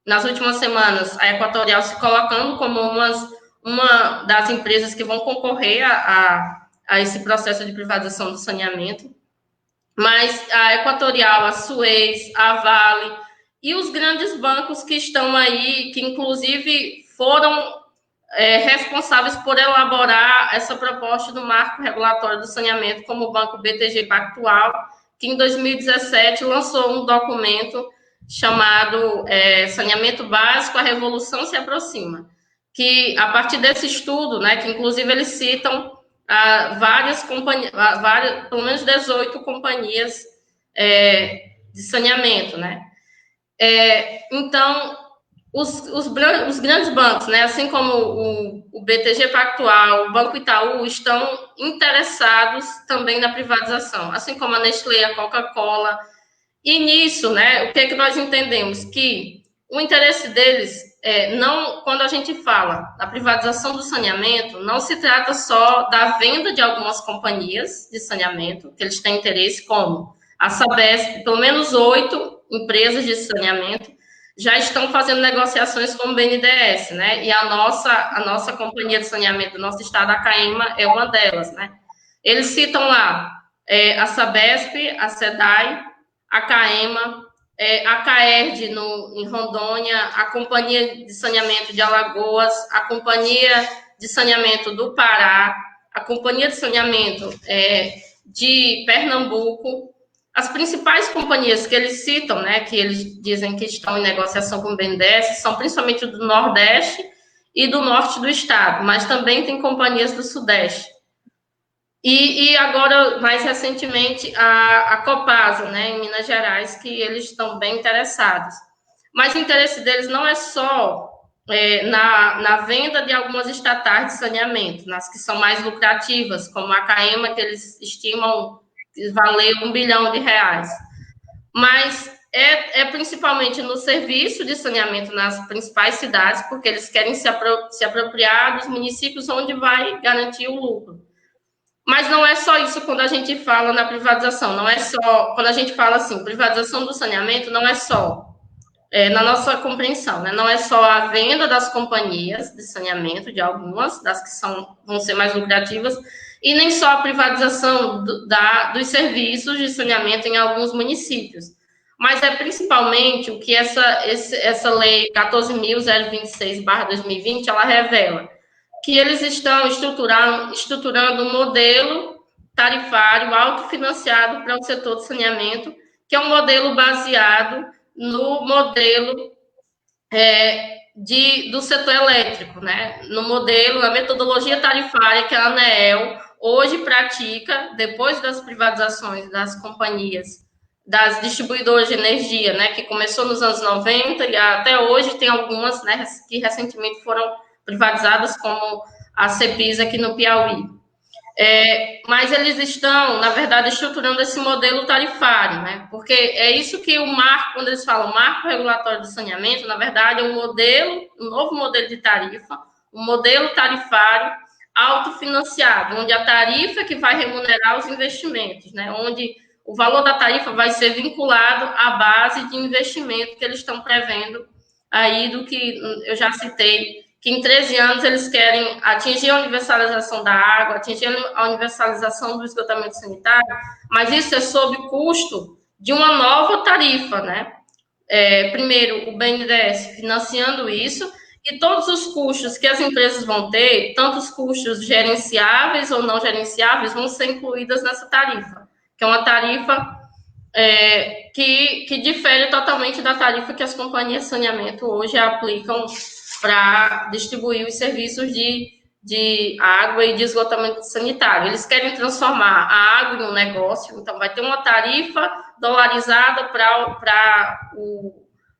nas últimas semanas, a Equatorial se colocando como uma das empresas que vão concorrer a esse processo de privatização do saneamento. Mas a Equatorial, a Suez, a Vale e os grandes bancos que estão aí, que inclusive foram responsáveis por elaborar essa proposta do marco regulatório do saneamento, como o Banco BTG Pactual, que em 2017 lançou um documento chamado Saneamento Básico, a Revolução se Aproxima, que a partir desse estudo, né, que inclusive eles citam várias companhias, pelo menos 18 companhias de saneamento, né? Então, os grandes bancos, né, assim como o BTG Pactual, o Banco Itaú, estão interessados também na privatização, assim como a Nestlé, a Coca-Cola. E nisso, né, o que é que nós entendemos? Que o interesse deles não, quando a gente fala da privatização do saneamento, não se trata só da venda de algumas companhias de saneamento, que eles têm interesse, como a Sabesp, pelo menos 8 empresas de saneamento já estão fazendo negociações com o BNDES, né? E a nossa companhia de saneamento do nosso estado, a CAEMA, é uma delas, né? Eles citam lá a Sabesp, a SEDAI, a CAEMA, a CAERD em Rondônia, a Companhia de Saneamento de Alagoas, a Companhia de Saneamento do Pará, a Companhia de Saneamento de Pernambuco. As principais companhias que eles citam, né, que eles dizem que estão em negociação com o BNDES, são principalmente do Nordeste e do Norte do estado, mas também tem companhias do Sudeste. E agora, mais recentemente, a Copasa, né, em Minas Gerais, que eles estão bem interessados. Mas o interesse deles não é só na venda de algumas estatais de saneamento, nas que são mais lucrativas, como a CAEMA, que eles estimam valer R$1 bilhão, mas principalmente no serviço de saneamento nas principais cidades, porque eles querem se apropriar dos municípios onde vai garantir o lucro. Mas não é só isso quando a gente fala na privatização, não é só, quando a gente fala assim, privatização do saneamento, não é só, na nossa compreensão, né, não é só a venda das companhias de saneamento, de algumas, das que vão ser mais lucrativas, e nem só a privatização dos serviços de saneamento em alguns municípios, mas é principalmente o que essa lei 14.026/2020, ela revela, que eles estão estruturando um modelo tarifário autofinanciado para o setor de saneamento, que é um modelo baseado no modelo do setor elétrico, né? Na metodologia tarifária que a ANEEL hoje pratica, depois das privatizações das companhias, das distribuidoras de energia, né, que começou nos anos 90 e até hoje tem algumas, né, que recentemente foram privatizadas, como a Cepisa aqui no Piauí. Mas eles estão, na verdade, estruturando esse modelo tarifário, né? Porque é isso que quando eles falam marco regulatório do saneamento, na verdade, é um novo modelo de tarifa, um modelo tarifário autofinanciado, onde a tarifa que vai remunerar os investimentos, né? Onde o valor da tarifa vai ser vinculado à base de investimento que eles estão prevendo aí, do que eu já citei, que em 13 anos eles querem atingir a universalização da água, atingir a universalização do esgotamento sanitário, mas isso é sob custo de uma nova tarifa, né? Primeiro, o BNDES financiando isso, e todos os custos que as empresas vão ter, tanto os custos gerenciáveis ou não gerenciáveis, vão ser incluídas nessa tarifa, que é uma tarifa que difere totalmente da tarifa que as companhias de saneamento hoje aplicam para distribuir os serviços de água e de esgotamento sanitário. Eles querem transformar a água em um negócio, então vai ter uma tarifa dolarizada para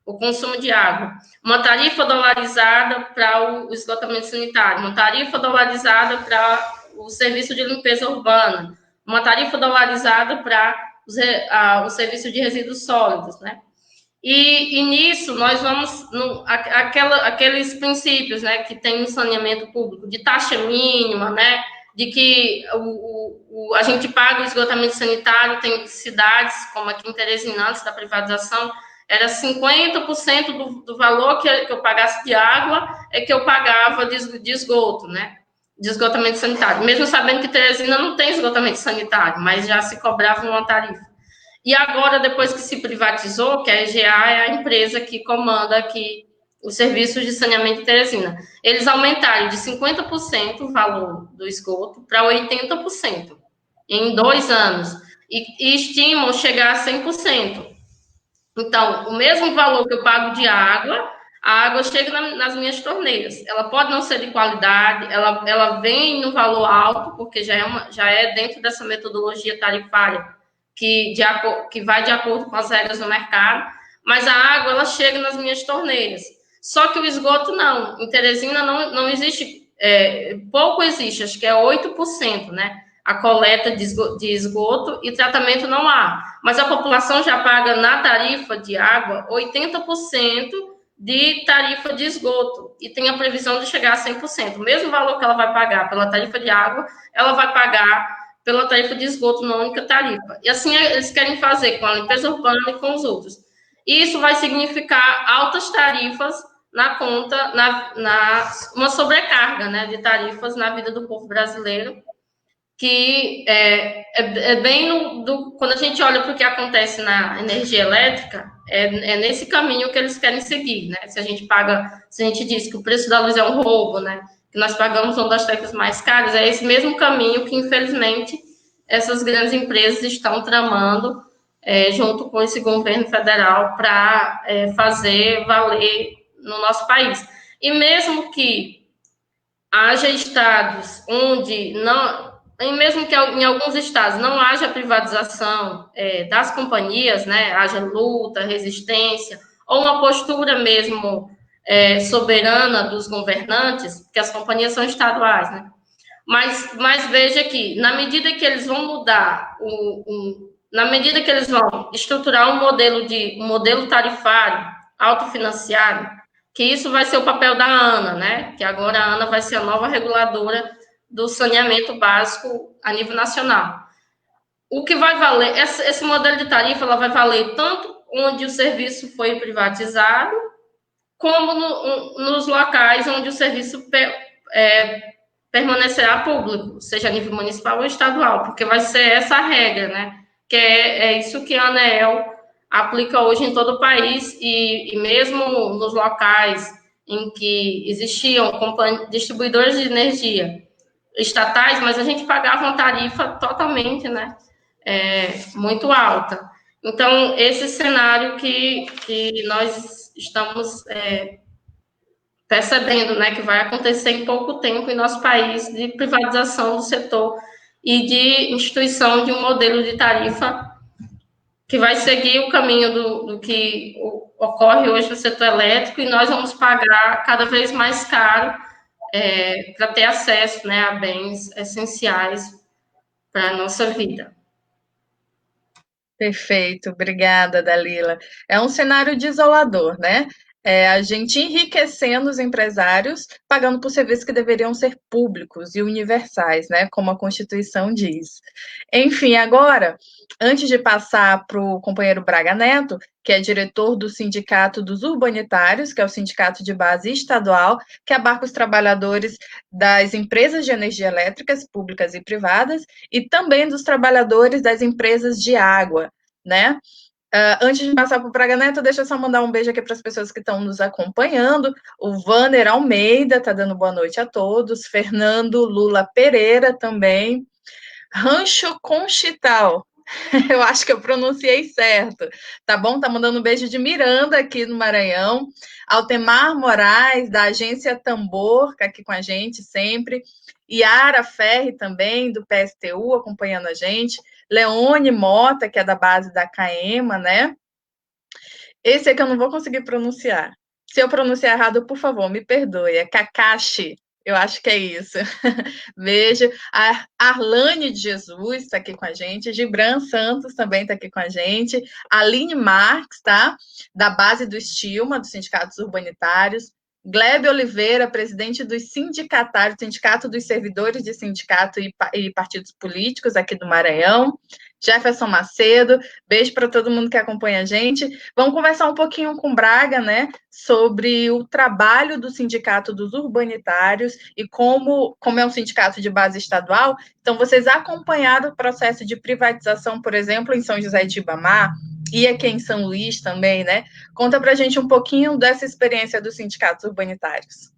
o consumo de água, uma tarifa dolarizada para o esgotamento sanitário, uma tarifa dolarizada para o serviço de limpeza urbana, uma tarifa dolarizada para o serviço de resíduos sólidos, né? E nisso nós vamos aqueles princípios, né, que tem no saneamento público de taxa mínima, né, de que a gente paga o esgotamento sanitário. Tem cidades como aqui em Teresina, antes da privatização, era 50% do valor que eu pagasse de água que eu pagava de esgoto, né, de esgotamento sanitário, mesmo sabendo que Teresina não tem esgotamento sanitário, mas já se cobrava uma tarifa. E agora, depois que se privatizou, que a EGA é a empresa que comanda aqui os serviços de saneamento de Teresina, eles aumentaram de 50% o valor do esgoto para 80% em 2 anos, e estimam chegar a 100%. Então, o mesmo valor que eu pago de água, a água chega nas minhas torneiras. Ela pode não ser de qualidade, ela vem no valor alto, porque já é dentro dessa metodologia tarifária que vai de acordo com as regras do mercado, mas a água ela chega nas minhas torneiras. Só que o esgoto não. Em Teresina não existe, pouco existe, acho que é 8%, né? A coleta de esgoto, e tratamento não há. Mas a população já paga na tarifa de água 80% de tarifa de esgoto, e tem a previsão de chegar a 100%. O mesmo valor que ela vai pagar pela tarifa de água, ela vai pagar pela tarifa de esgoto, na única tarifa. E assim eles querem fazer com a limpeza urbana e com os outros. E isso vai significar altas tarifas na conta, uma sobrecarga, né, de tarifas na vida do povo brasileiro, que é bem quando a gente olha para o que acontece na energia elétrica, é nesse caminho que eles querem seguir, né? Se a gente diz que o preço da luz é um roubo, né, que nós pagamos uma das tarifas mais caras, é esse mesmo caminho que, infelizmente, essas grandes empresas estão tramando junto com esse governo federal para fazer valer no nosso país. E mesmo que haja estados onde e mesmo que em alguns estados não haja privatização das companhias, né, haja luta, resistência, ou uma postura mesmo soberana dos governantes, porque as companhias são estaduais, né? Mas veja que, na medida que eles vão mudar, na medida que eles vão estruturar um modelo tarifário autofinanciário, que isso vai ser o papel da ANA, né? Que agora a ANA vai ser a nova reguladora do saneamento básico a nível nacional. O que vai valer, esse modelo de tarifa, ela vai valer tanto onde o serviço foi privatizado, como nos locais onde o serviço permanecerá público, seja a nível municipal ou estadual, porque vai ser essa a regra, né? Que é isso que a ANEEL aplica hoje em todo o país, e mesmo nos locais em que existiam distribuidores de energia estatais, mas a gente pagava uma tarifa totalmente, né, muito alta. Então, esse cenário que nós estamos percebendo, né, que vai acontecer em pouco tempo em nosso país, de privatização do setor e de instituição de um modelo de tarifa que vai seguir o caminho do que ocorre hoje no setor elétrico, e nós vamos pagar cada vez mais caro para ter acesso, né, a bens essenciais para a nossa vida. Perfeito, obrigada, Dalila. É um cenário desolador, né? A gente enriquecendo os empresários, pagando por serviços que deveriam ser públicos e universais, né? Como a Constituição diz. Enfim, agora, antes de passar para o companheiro Braga Neto, que é diretor do Sindicato dos Urbanitários, que é o sindicato de base estadual, que abarca os trabalhadores das empresas de energia elétricas, públicas e privadas, e também dos trabalhadores das empresas de água, né? Antes de passar para o Braga Neto, deixa eu só mandar um beijo aqui para as pessoas que estão nos acompanhando. O Vander Almeida está dando boa noite a todos. Fernando Lula Pereira também. Rancho Conchital. Eu acho que eu pronunciei certo. Tá bom? Tá mandando um beijo de Miranda aqui no Maranhão. Altemar Moraes, da agência Tambor, que aqui com a gente sempre. Yara Ferri também, do PSTU, acompanhando a gente. Leone Mota, que é da base da CAEMA, né? Esse é que eu não vou conseguir pronunciar. Se eu pronunciar errado, por favor, me perdoe. É Kakashi. Eu acho que é isso. Beijo. A Arlane de Jesus está aqui com a gente. Gibran Santos também está aqui com a gente. Aline Marques, tá? Da base do Estilma, dos Sindicatos Urbanitários. Glebe Oliveira, presidente dos sindicatários, Sindicato dos Servidores de Sindicato e Partidos Políticos aqui do Maranhão. Jefferson Macedo, beijo para todo mundo que acompanha a gente. Vamos conversar um pouquinho com o Braga, né, sobre o trabalho do Sindicato dos Urbanitários e como é um sindicato de base estadual. Então, vocês acompanharam o processo de privatização, por exemplo, em São José de Ibamar e aqui em São Luís também, né? Conta para a gente um pouquinho dessa experiência dos sindicatos urbanitários.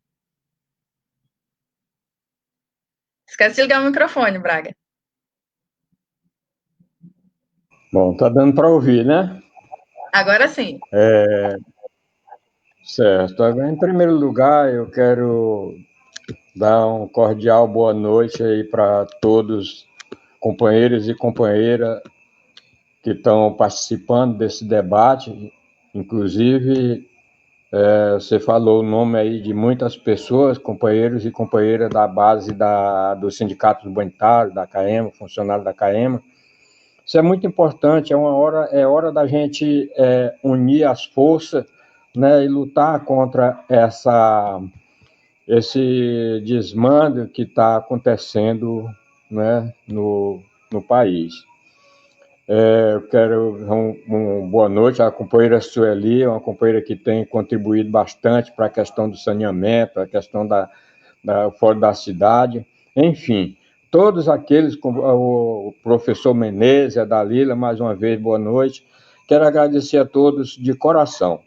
Esquece de ligar o microfone, Braga. Bom, tá dando para ouvir, né? Agora sim. Certo. Agora, em primeiro lugar, eu quero dar um cordial boa noite aí para todos, companheiros e companheiras que estão participando desse debate. Inclusive, você falou o nome aí de muitas pessoas, companheiros e companheiras da base do Sindicato Urbanitário, da CAEMA, funcionários da CAEMA. Isso é muito importante, é hora da gente unir as forças, né, e lutar contra esse desmando que está acontecendo, né, no país. Eu quero uma boa noite à companheira Sueli, uma companheira que tem contribuído bastante para a questão do saneamento, a questão fora da cidade, enfim, todos aqueles, o professor Menezes, a Dalila, mais uma vez, boa noite. Quero agradecer a todos de coração.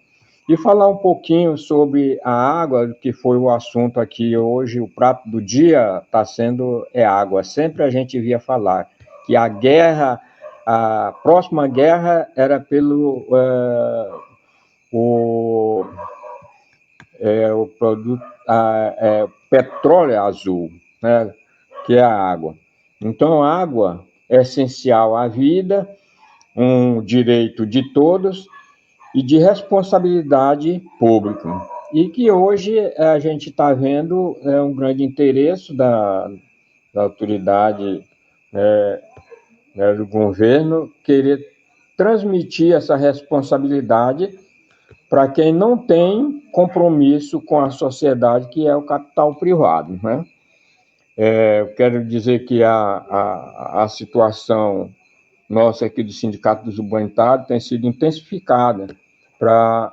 E falar um pouquinho sobre a água, que foi o assunto aqui hoje, o prato do dia está sendo água. Sempre a gente via falar que a próxima guerra era pelo o produto petróleo azul, né, que é a água. Então, a água é essencial à vida, um direito de todos e de responsabilidade pública. E que hoje a gente está vendo um grande interesse da autoridade do governo querer transmitir essa responsabilidade para quem não tem compromisso com a sociedade, que é o capital privado, né? Eu quero dizer que a situação nossa aqui do Sindicato dos Urbanitários tem sido intensificada para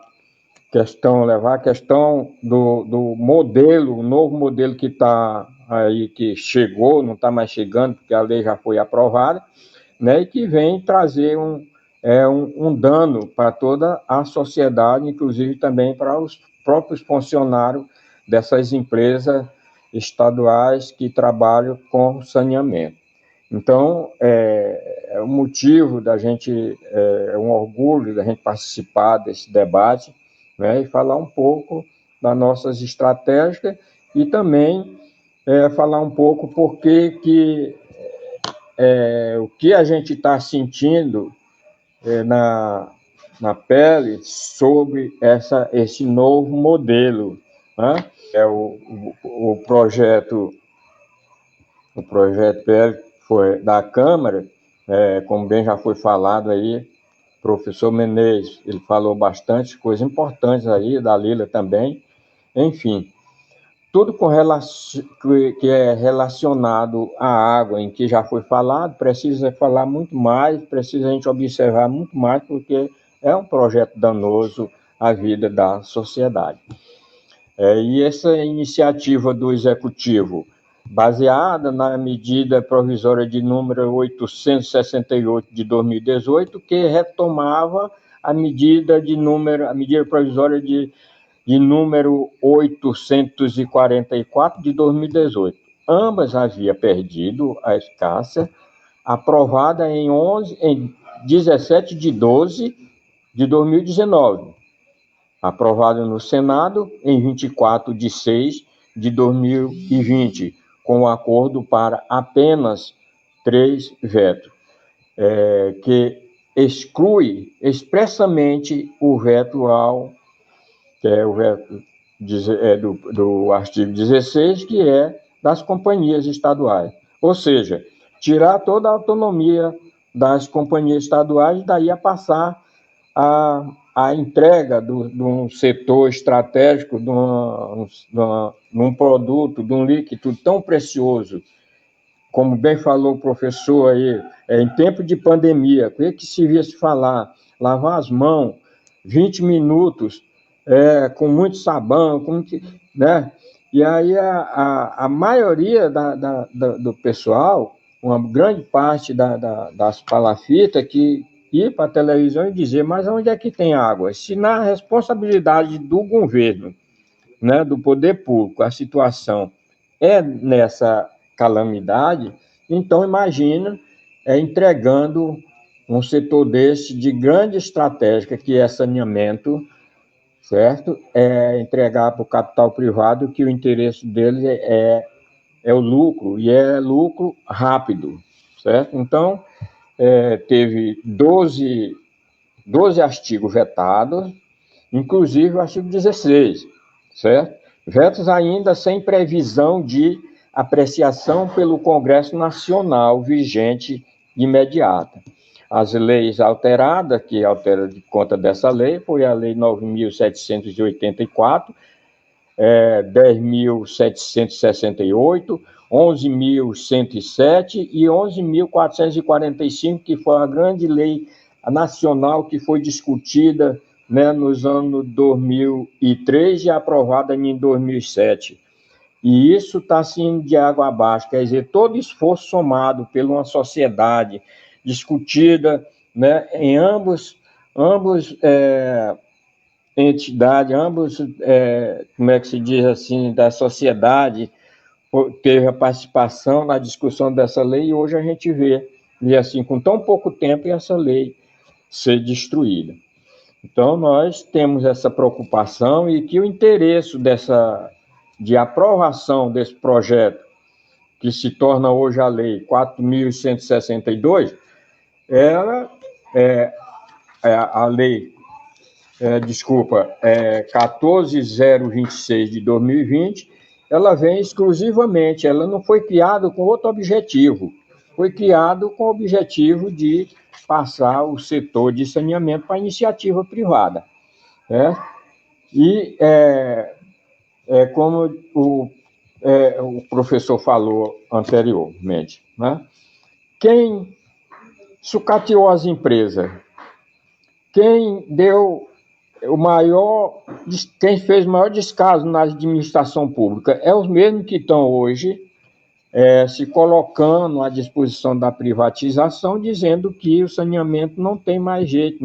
levar a questão do modelo, o novo modelo que está aí, que chegou, não está mais chegando, porque a lei já foi aprovada, né, e que vem trazer um dano para toda a sociedade, inclusive também para os próprios funcionários dessas empresas estaduais que trabalham com saneamento. Então, é um motivo da gente, é um orgulho da gente participar desse debate, né, e falar um pouco das nossas estratégias e também falar um pouco porque o que a gente está sentindo na pele sobre esse novo modelo, né? O projeto PL foi da Câmara, como bem já foi falado aí, professor Menezes, ele falou bastante coisas importantes aí, da Lila também, enfim, tudo que é relacionado à água, em que já foi falado, precisa falar muito mais, precisa a gente observar muito mais, porque é um projeto danoso à vida da sociedade. E essa iniciativa do Executivo, baseada na medida provisória de número 868 de 2018, que retomava a medida provisória de número 844 de 2018. Ambas haviam perdido a eficácia, aprovada em 17 de 12 de 2019, aprovada no Senado em 24 de 6 de 2020, com acordo para apenas 3 vetos, que exclui expressamente o veto que é o veto do artigo 16, que é das companhias estaduais. Ou seja, tirar toda a autonomia das companhias estaduais, daí a passar a entrega de um setor estratégico, de um produto, de um líquido tão precioso, como bem falou o professor aí, em tempo de pandemia, o que se via se falar? Lavar as mãos, 20 minutos, com muito sabão, né? E aí a maioria do pessoal, uma grande parte das palafitas, que ia para a televisão e dizer, mas onde é que tem água? Se na responsabilidade do governo, né, do poder público, a situação é nessa calamidade, então imagina entregando um setor desse de grande estratégia, que é saneamento, certo? Entregar para o capital privado, que o interesse deles é o lucro, e é lucro rápido, certo? Então, teve 12 artigos vetados, inclusive o artigo 16, certo? Vetos ainda sem previsão de apreciação pelo Congresso Nacional vigente imediata. As leis alteradas, que altera de conta dessa lei, foi a Lei 9.784, 10.768, 11.107 e 11.445, que foi a grande lei nacional que foi discutida, né, nos anos 2003 e aprovada em 2007. E isso está assim de água abaixo, quer dizer, todo esforço somado por uma sociedade discutida, né, em ambos entidades, como é que se diz assim, da sociedade, teve a participação na discussão dessa lei, e hoje a gente vê, e assim, com tão pouco tempo, essa lei ser destruída. Então, nós temos essa preocupação, e que o interesse de aprovação desse projeto, que se torna hoje a Lei 4.162, ela a Lei 14.026 de 2020, ela vem exclusivamente, ela não foi criada com outro objetivo, foi criado com o objetivo de passar o setor de saneamento para a iniciativa privada, né? E como o professor falou anteriormente, né? Quem sucateou as empresas? Quem fez o maior descaso na administração pública é os mesmos que estão hoje se colocando à disposição da privatização, dizendo que o saneamento não tem mais jeito,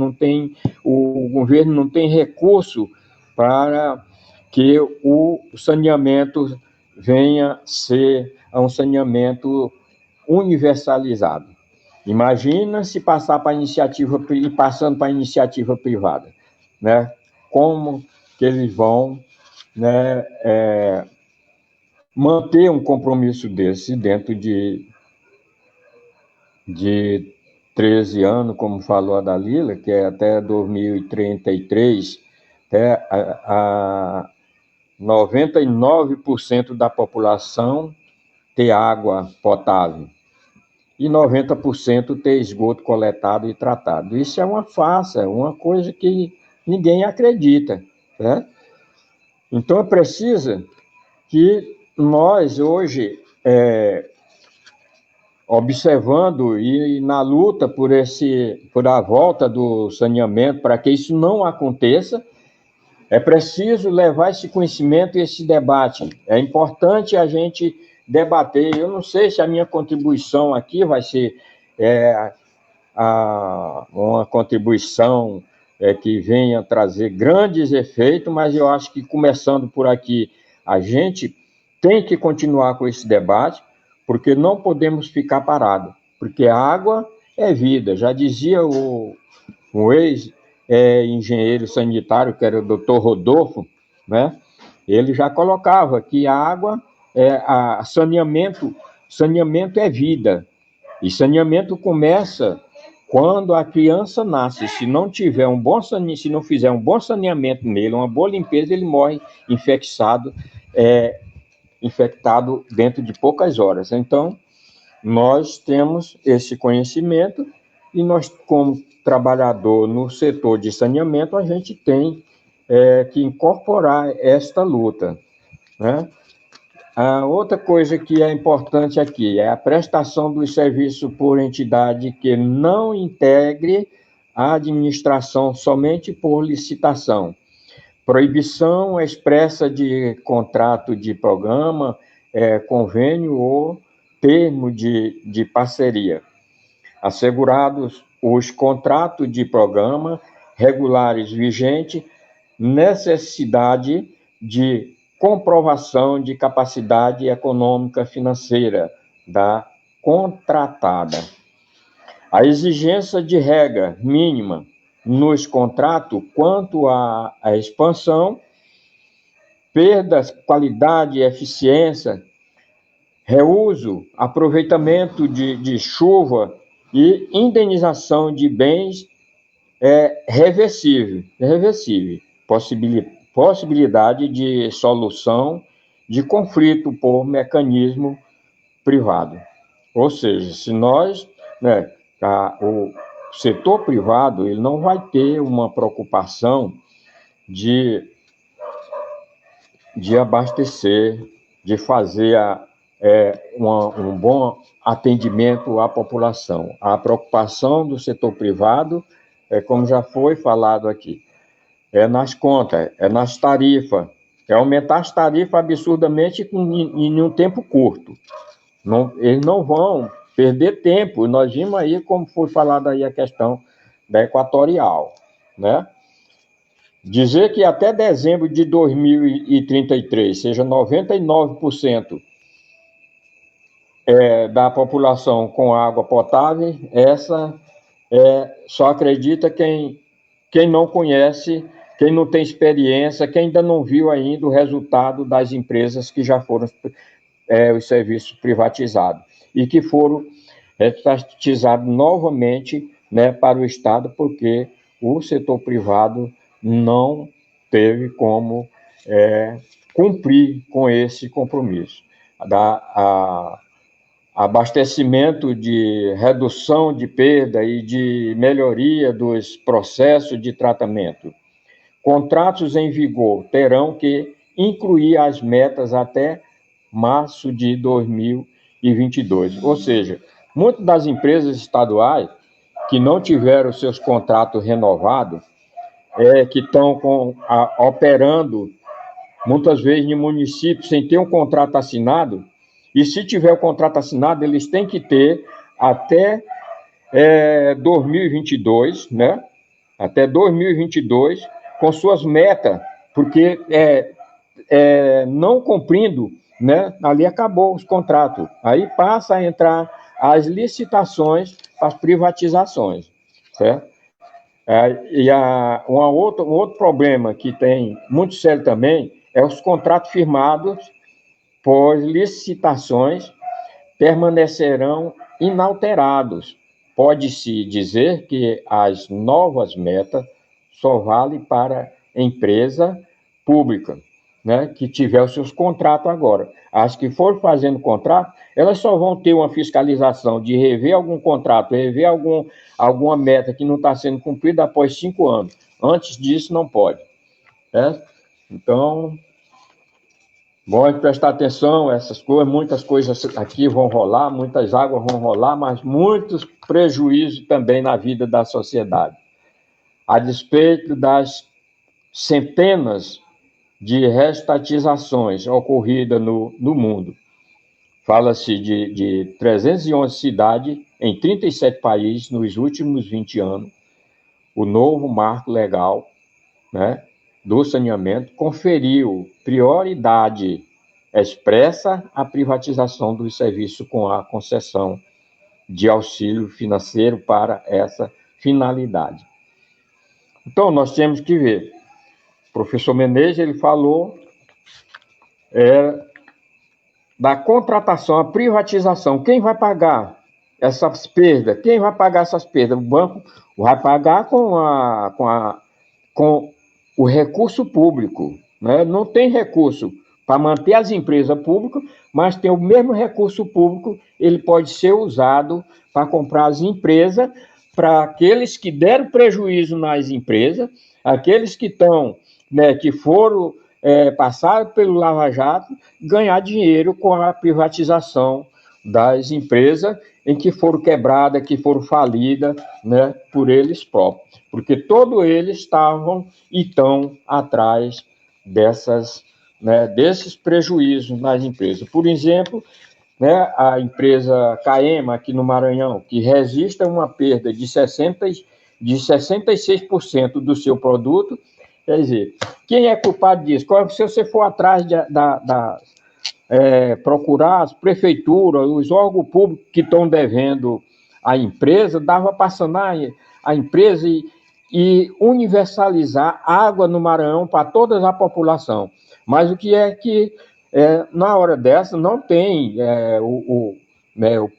o governo não tem recurso para que o saneamento venha ser um saneamento universalizado. Imagina se passando para a iniciativa privada, né? Como que eles vão, né, manter um compromisso desse dentro de 13 anos, como falou a Dalila, que é até 2033, a 99% da população ter água potável. e 90% ter esgoto coletado e tratado. Isso é uma farsa, é uma coisa que ninguém acredita, né? Então, é preciso que nós, hoje, observando e na luta por a volta do saneamento, para que isso não aconteça, é preciso levar esse conhecimento e esse debate. É importante a gente debater. Eu não sei se a minha contribuição aqui vai ser uma contribuição que venha trazer grandes efeitos, mas eu acho que, começando por aqui, a gente tem que continuar com esse debate, porque não podemos ficar parados, porque a água é vida. Já dizia o ex-engenheiro sanitário, que era o doutor Rodolfo, né? Ele já colocava que a água, saneamento é vida, e saneamento começa quando a criança nasce. Se não tiver se não fizer um bom saneamento nele, uma boa limpeza, ele morre infectado dentro de poucas horas. Então, nós temos esse conhecimento e nós, como trabalhador no setor de saneamento, a gente tem que incorporar esta luta, né? A outra coisa que é importante aqui é a prestação do serviço por entidade que não integre a administração somente por licitação. Proibição expressa de contrato de programa, convênio ou termo de parceria. Assegurados os contratos de programa regulares vigentes, necessidade de comprovação de capacidade econômica financeira da contratada. A exigência de regra mínima nos contratos quanto à expansão, perdas, qualidade, eficiência, reuso, aproveitamento de chuva e indenização de bens reversível, possibilidade de solução de conflito por mecanismo privado. Ou seja, se nós, o setor privado, ele não vai ter uma preocupação de abastecer, de fazer um bom atendimento à população. A preocupação do setor privado, como já foi falado aqui, é nas contas, é nas tarifas, é aumentar as tarifas absurdamente em um tempo curto. Eles não vão perder tempo. Nós vimos aí, como foi falado aí, a questão da Equatorial, né? Dizer que até dezembro de 2033, seja 99% da população com água potável, essa só acredita quem não conhece, quem não tem experiência, quem ainda não viu ainda o resultado das empresas que já foram os serviços privatizados e que foram privatizados novamente, né, para o Estado, porque o setor privado não teve como cumprir com esse compromisso. Abastecimento de redução de perda e de melhoria dos processos de tratamento. Contratos em vigor terão que incluir as metas até março de 2022. Ou seja, muitas das empresas estaduais que não tiveram seus contratos renovados, que estão operando muitas vezes em municípios sem ter um contrato assinado, e se tiver o contrato assinado, eles têm que ter até 2022, né? Até 2022, com suas metas, porque não cumprindo, né? Ali acabou os contratos. Aí passa a entrar as licitações, as privatizações, certo? Um outro problema que tem muito sério também é os contratos firmados por licitações permanecerão inalterados. Pode-se dizer que as novas metas só valem para empresa pública, né, que tiver os seus contratos agora. As que forem fazendo contrato, elas só vão ter uma fiscalização de rever algum contrato, rever alguma meta que não está sendo cumprida após 5 anos. Antes disso, não pode. Né? Então, bom prestar atenção, essas coisas, muitas coisas aqui vão rolar, muitas águas vão rolar, mas muitos prejuízos também na vida da sociedade. A despeito das centenas de restatizações ocorridas no mundo. Fala-se de 311 cidades em 37 países nos últimos 20 anos. O novo marco legal, né, do saneamento conferiu prioridade expressa à privatização dos serviços com a concessão de auxílio financeiro para essa finalidade. Então, nós temos que ver. O professor Menezes, ele falou da contratação, a privatização. Quem vai pagar essas perdas? Quem vai pagar essas perdas? O banco vai pagar com o recurso público. Né? Não tem recurso para manter as empresas públicas, mas tem o mesmo recurso público, ele pode ser usado para comprar as empresas, para aqueles que deram prejuízo nas empresas, aqueles que estão, né, que foram passaram pelo Lava Jato, ganhar dinheiro com a privatização das empresas em que foram quebradas, que foram falidas, né, por eles próprios. Porque todos eles estavam e estão atrás desses prejuízos nas empresas. Por exemplo, né, a empresa Caema, aqui no Maranhão, que registra uma perda de 66% do seu produto. Quer dizer, quem é culpado disso? Se você for atrás procurar as prefeituras, os órgãos públicos que estão devendo à empresa, dava para sanar a empresa e universalizar água no Maranhão para toda a população. Mas o que é que, na hora dessa, não tem, o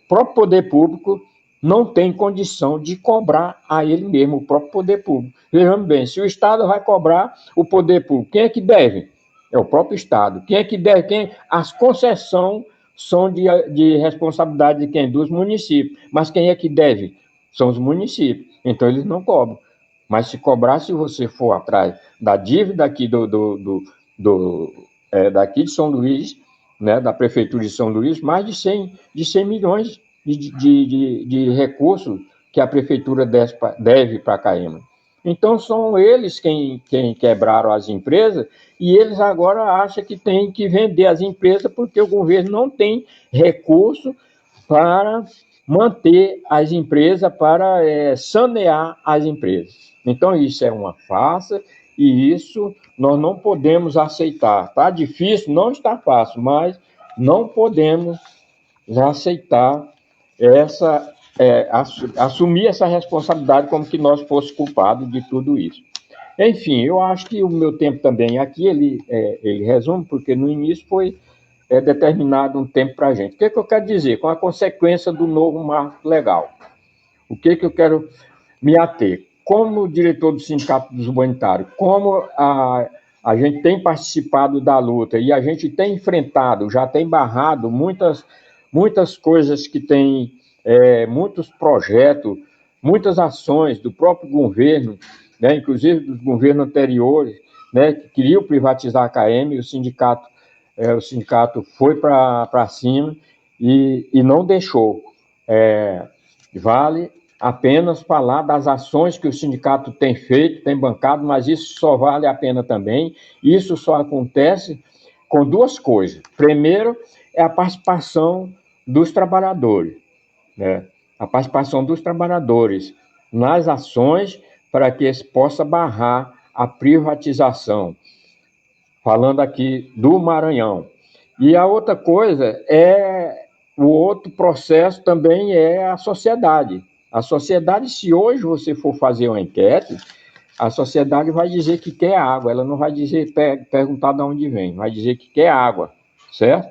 próprio poder público não tem condição de cobrar a ele mesmo, o próprio poder público. Vejamos bem, se o Estado vai cobrar o poder público, quem é que deve? É o próprio Estado. Quem é que deve? As concessões são de responsabilidade de quem? Dos municípios. Mas quem é que deve? São os municípios. Então, eles não cobram. Mas se cobrar, se você for atrás da dívida aqui daqui de São Luís, né, da Prefeitura de São Luís, mais de 100 milhões de recursos que a Prefeitura deve para a Caema. Então, são eles quem quebraram as empresas e eles agora acham que tem que vender as empresas porque o governo não tem recurso para manter as empresas, para sanear as empresas. Então, isso é uma farsa e isso nós não podemos aceitar. Está difícil, não está fácil, mas não podemos aceitar assumir essa responsabilidade como que nós fosse culpados de tudo isso. Enfim, eu acho que o meu tempo também aqui, ele resume, porque no início foi determinado um tempo para a gente. O que eu quero dizer? Com a consequência do novo marco legal. O que eu quero me ater? Como diretor do Sindicato dos Urbanitários, como a gente tem participado da luta e a gente tem enfrentado, já tem barrado muitas coisas que tem, muitos projetos, muitas ações do próprio governo, né, inclusive dos governos anteriores, né, que queriam privatizar a Caema, e o sindicato foi para cima e não deixou. Vale apenas falar das ações que o sindicato tem feito, tem bancado, mas isso só vale a pena também. Isso só acontece com duas coisas. Primeiro, é a participação dos trabalhadores, né? A participação dos trabalhadores nas ações para que se possa barrar a privatização. Falando aqui do Maranhão. E a outra coisa o outro processo também é a sociedade. A sociedade, se hoje você for fazer uma enquete, a sociedade vai dizer que quer água, ela não vai perguntar de onde vem, vai dizer que quer água, certo?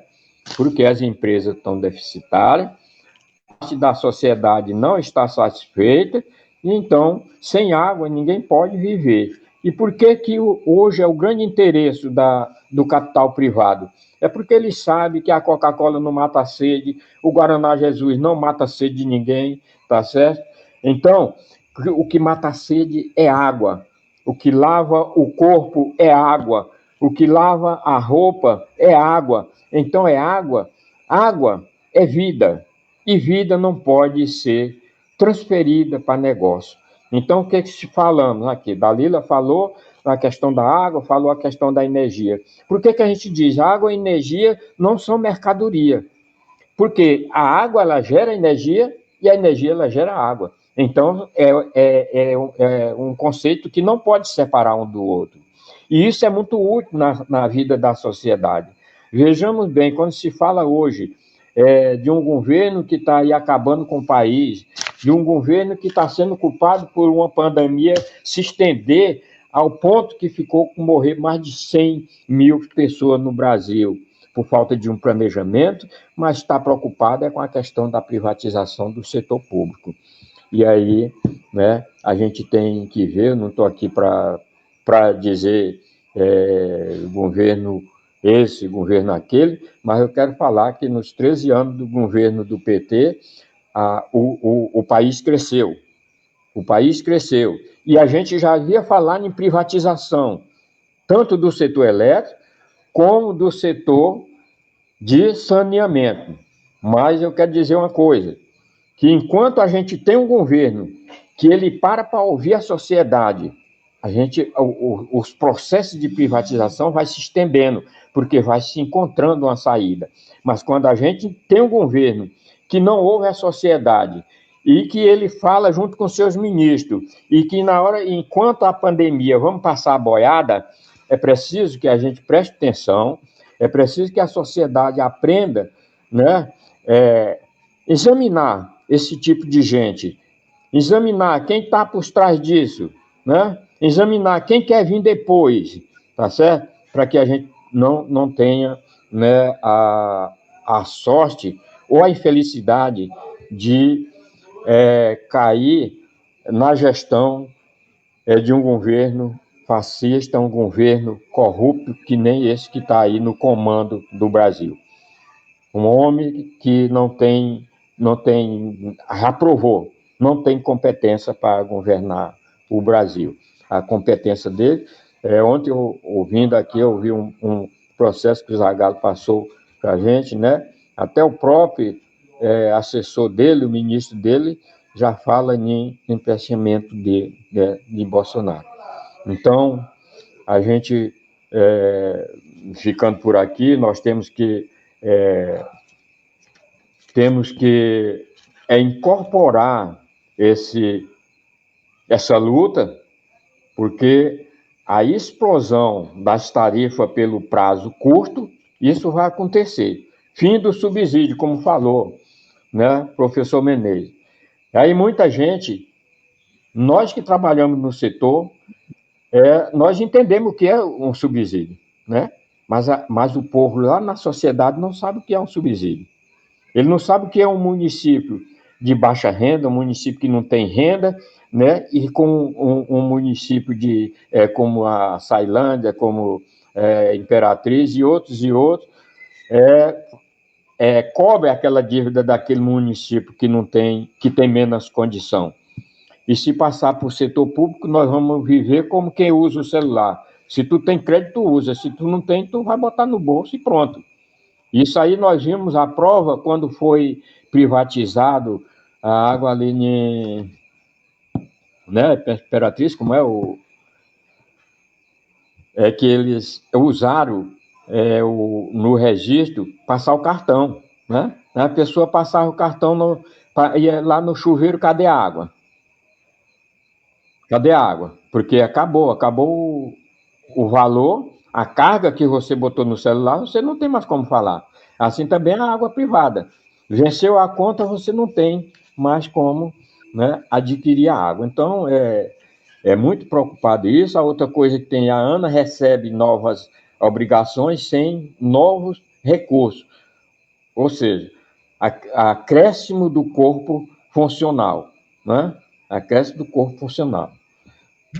Porque as empresas estão deficitárias, parte da sociedade não está satisfeita, então, sem água, ninguém pode viver. E por que hoje é o grande interesse do capital privado? É porque ele sabe que a Coca-Cola não mata a sede, o Guaraná Jesus não mata a sede de ninguém, tá certo? Então, o que mata a sede é água, o que lava o corpo é água, o que lava a roupa é água. Então é água. Água é vida, e vida não pode ser transferida para negócio. Então, o que se falamos aqui? Dalila falou a questão da água, falou a questão da energia. Por que a gente diz água e energia não são mercadoria? Porque a água ela gera energia e a energia ela gera água. Então, é um conceito que não pode separar um do outro. E isso é muito útil na vida da sociedade. Vejamos bem, quando se fala hoje de um governo que está aí acabando com o país, de um governo que está sendo culpado por uma pandemia se estender ao ponto que ficou com morrer mais de 100 mil pessoas no Brasil, por falta de um planejamento, mas está preocupada com a questão da privatização do setor público. E aí, né, a gente tem que ver, eu não estou aqui para dizer governo esse, governo aquele, mas eu quero falar que nos 13 anos do governo do PT, o país cresceu. O país cresceu. E a gente já havia falado em privatização, tanto do setor elétrico, como do setor de saneamento. Mas eu quero dizer uma coisa, que enquanto a gente tem um governo que ele para ouvir a sociedade, os processos de privatização vai se estendendo, porque vai se encontrando uma saída. Mas quando a gente tem um governo que não ouve a sociedade e que ele fala junto com seus ministros e que enquanto a pandemia vamos passar a boiada, é preciso que a gente preste atenção, é preciso que a sociedade aprenda, né, examinar esse tipo de gente, examinar quem está por trás disso, né? Examinar quem quer vir depois, tá certo? Para que a gente não tenha, né, a sorte ou a infelicidade de cair na gestão de um governo fascista, um governo corrupto, que nem esse que está aí no comando do Brasil. Um homem que aprovou, não tem competência para governar o Brasil. A competência dele, ontem, ouvindo aqui, eu vi um processo que o Zagallo passou para a gente, né? Até o próprio assessor dele, o ministro dele, já fala em empecilhamento de Bolsonaro. Então, a gente, ficando por aqui, nós temos que incorporar essa luta, porque a explosão das tarifas pelo prazo curto, isso vai acontecer. Fim do subsídio, como falou, né, professor Menezes. Aí muita gente, nós que trabalhamos no setor, nós entendemos o que é um subsídio, né? Mas o povo lá na sociedade não sabe o que é um subsídio. Ele não sabe o que é um município de baixa renda, um município que não tem renda, né? E com um município como a Ceilândia, como Imperatriz e outros, cobre aquela dívida daquele município que tem menos condição. E se passar para o setor público, nós vamos viver como quem usa o celular. Se tu tem crédito, tu usa. Se tu não tem, tu vai botar no bolso e pronto. Isso aí nós vimos a prova quando foi privatizado a água ali né, Imperatriz, como que eles usaram no registro passar o cartão, né? A pessoa passava o cartão, ia lá no chuveiro, cadê a água? Cadê a água? Porque acabou o valor, a carga que você botou no celular, você não tem mais como falar. Assim também a água privada. Venceu a conta, você não tem mais como, né, adquirir a água. Então, é muito preocupado isso. A outra coisa que tem, a ANA recebe novas obrigações sem novos recursos. Ou seja, acréscimo do corpo funcional, né? Acréscimo do corpo funcional.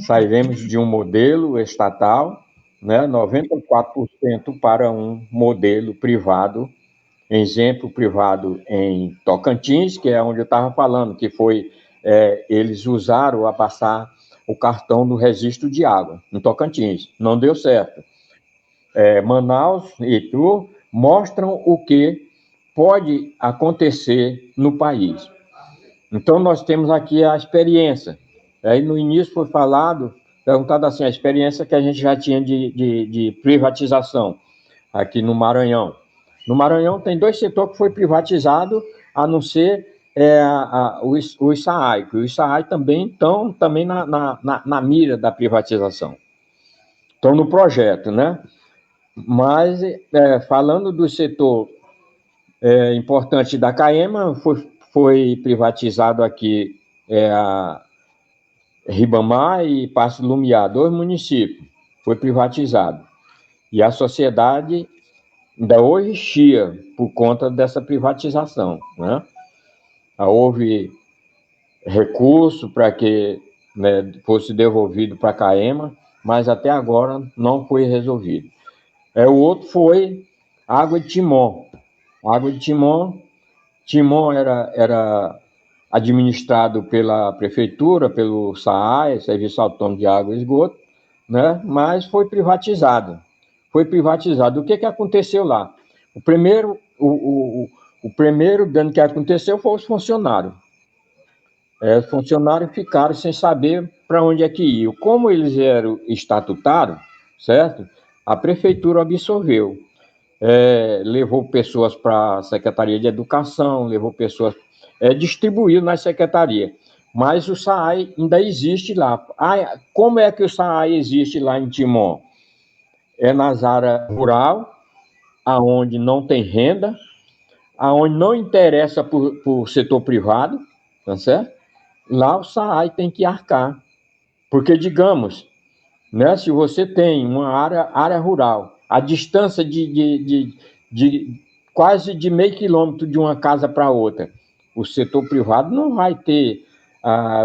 sairemos de um modelo estatal, né, 94% para um modelo privado, exemplo privado em Tocantins, que é onde eu estava falando, que foi, eles usaram a passar o cartão do registro de água, em Tocantins, não deu certo. Manaus e Itu mostram o que pode acontecer no país. Então, nós temos aqui a experiência. Aí, no início, foi perguntado assim, a experiência que a gente já tinha de privatização aqui no Maranhão. No Maranhão, tem 2 setores que foi privatizado, a não ser o ISAAI, que o ISAAI também estão também na mira da privatização. Estão no projeto, né? Mas, falando do setor importante da CAEMA, foi privatizado aqui a Ribamar e Passo do Lumiar, 2 municípios, foi privatizado. E a sociedade ainda hoje chia por conta dessa privatização, né? Houve recurso para que, né, fosse devolvido para a CAEMA, mas até agora não foi resolvido. O outro foi Água de Timon. Água de Timon era administrado pela prefeitura, pelo SAAE, Serviço Autônomo de Água e Esgoto, né? Mas foi privatizado. Foi privatizado. O que aconteceu lá? O primeiro dano que aconteceu foi os funcionários. Os funcionários ficaram sem saber para onde é que iam. Como eles eram estatutários, certo? A prefeitura absorveu. Levou pessoas para a Secretaria de Educação, levou pessoas, distribuiu na Secretaria. Mas o SAAI ainda existe lá. Como é que o SAAI existe lá em Timon? Nas áreas rurais, aonde não tem renda, aonde não interessa por setor privado, tá certo? Lá o SAAI tem que arcar. Porque, digamos, né, se você tem uma área rural, a distância de quase de meio quilômetro de uma casa para outra, o setor privado não vai ter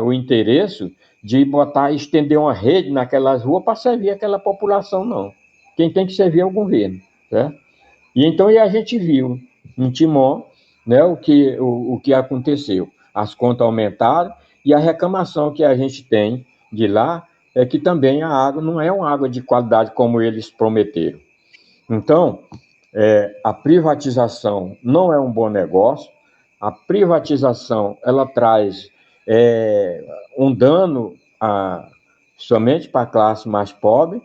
o interesse de estender uma rede naquelas ruas para servir aquela população, não. Quem tem que servir é o governo, certo? E então a gente viu em Timon, né, o que aconteceu. As contas aumentaram e a reclamação que a gente tem de lá é que também a água não é uma água de qualidade como eles prometeram. Então, a privatização não é um bom negócio. A privatização, ela traz um dano somente para a classe mais pobre,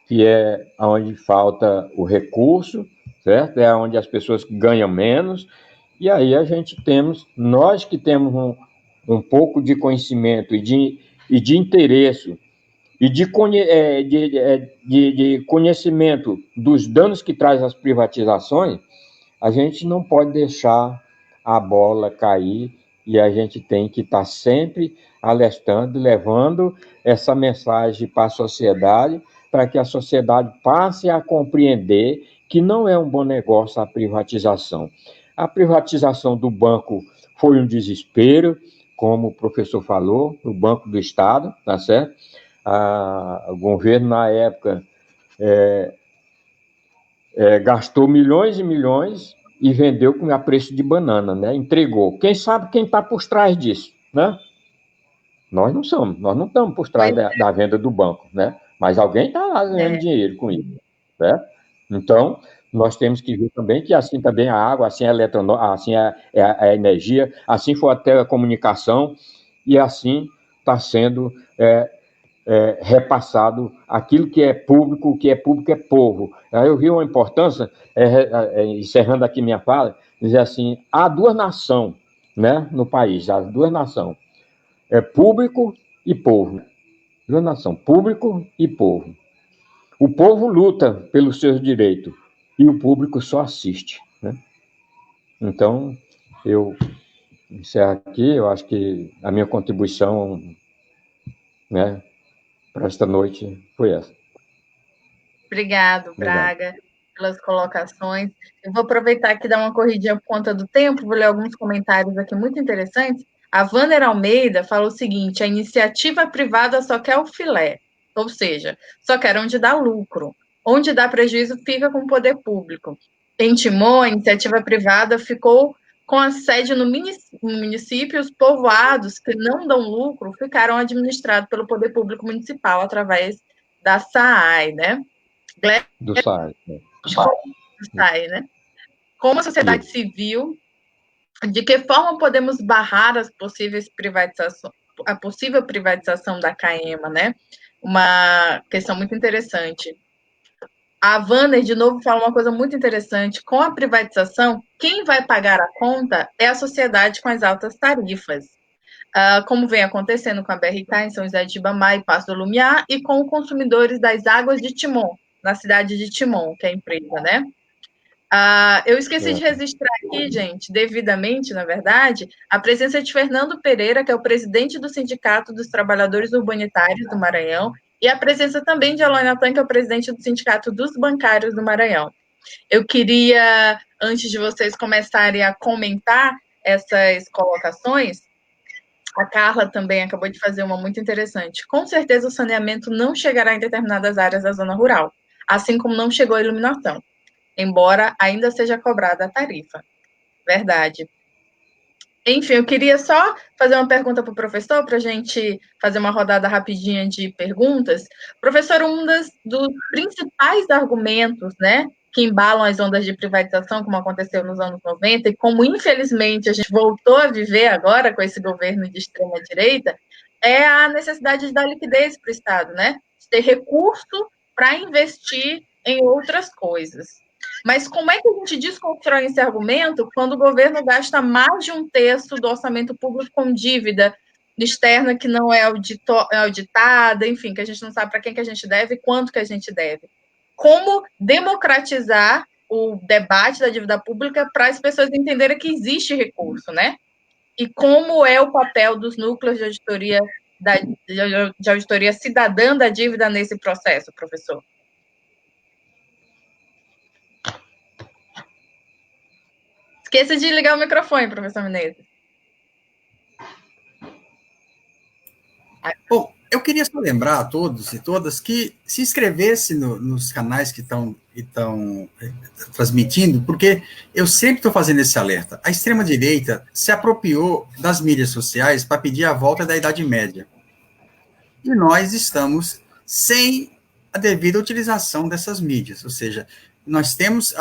que é onde falta o recurso, certo? É onde as pessoas ganham menos. E aí nós que temos um pouco de conhecimento e de interesse e de conhecimento dos danos que traz as privatizações, a gente não pode deixar a bola cair e a gente tem que estar sempre alertando, levando essa mensagem para a sociedade, para que a sociedade passe a compreender que não é um bom negócio a privatização. A privatização do banco foi um desespero, como o professor falou, o Banco do Estado, tá certo? O governo, na época, gastou milhões e milhões e vendeu a preço de banana, né? Entregou. Quem sabe quem está por trás disso, né? Nós não estamos por trás da venda do banco, né? Mas alguém está lá ganhando dinheiro com isso, certo? Então, nós temos que ver também que assim também a água, assim assim a energia, assim foi a telecomunicação e assim está sendo repassado aquilo que é público, o que é público é povo. Aí eu vi uma importância, encerrando aqui minha fala, dizer assim, há 2 nações, né, no país, há 2 nações, público e povo. 2 nações, público e povo. O povo luta pelos seus direitos e o público só assiste, né? Então, eu encerro aqui, eu acho que a minha contribuição, né, para esta noite foi essa. Obrigado, Braga, pelas colocações. Eu vou aproveitar aqui e dar uma corridinha por conta do tempo, vou ler alguns comentários aqui muito interessantes. A Vanner Almeida fala o seguinte: a iniciativa privada só quer o filé, ou seja, só quer onde dá lucro. Onde dá prejuízo fica com o poder público. Em Timon, a iniciativa privada ficou com a sede no município, os povoados que não dão lucro ficaram administrados pelo poder público municipal através da SAAI, né? Do SAAI. SAAI, né? Como a sociedade civil, de que forma podemos barrar as possíveis privatizações, a possível privatização da CAEMA, né? Uma questão muito interessante. A Vanner, de novo, fala uma coisa muito interessante. Com a privatização, quem vai pagar a conta é a sociedade com as altas tarifas. Como vem acontecendo com a BRK em São José de Ibamá e Passo do Lumiar, e com os consumidores das águas de Timon, na cidade de Timon, que é a empresa, né? Eu esqueci de registrar aqui, gente, devidamente, na verdade, a presença de Fernando Pereira, que é o presidente do Sindicato dos Trabalhadores Urbanitários do Maranhão, e a presença também de Eloy Natan, que é o presidente do Sindicato dos Bancários do Maranhão. Eu queria, antes de vocês começarem a comentar essas colocações, a Carla também acabou de fazer uma muito interessante. Com certeza o saneamento não chegará em determinadas áreas da zona rural, assim como não chegou a iluminação, embora ainda seja cobrada a tarifa. Verdade. Enfim, eu queria só fazer uma pergunta para o professor, para a gente fazer uma rodada rapidinha de perguntas. Professor, um dos principais argumentos, né, que embalam as ondas de privatização, como aconteceu nos anos 90, e como, infelizmente, a gente voltou a viver agora com esse governo de extrema-direita, é a necessidade de dar liquidez para o Estado, né? De ter recurso para investir em outras coisas. Mas como é que a gente desconstrói esse argumento quando o governo gasta mais de um terço do orçamento público com dívida externa que não é auditada, enfim, que a gente não sabe para quem que a gente deve e quanto que a gente deve? Como democratizar o debate da dívida pública para as pessoas entenderem que existe recurso, né? E como é o papel dos núcleos de auditoria, de auditoria cidadã da dívida nesse processo, professor? Esqueça de ligar o microfone, professor Menezes. Bom, eu queria só lembrar a todos e todas que se inscrevesse nos canais que estão transmitindo, porque eu sempre estou fazendo esse alerta. A extrema-direita se apropriou das mídias sociais para pedir a volta da Idade Média. E nós estamos sem a devida utilização dessas mídias. Ou seja, nós temos,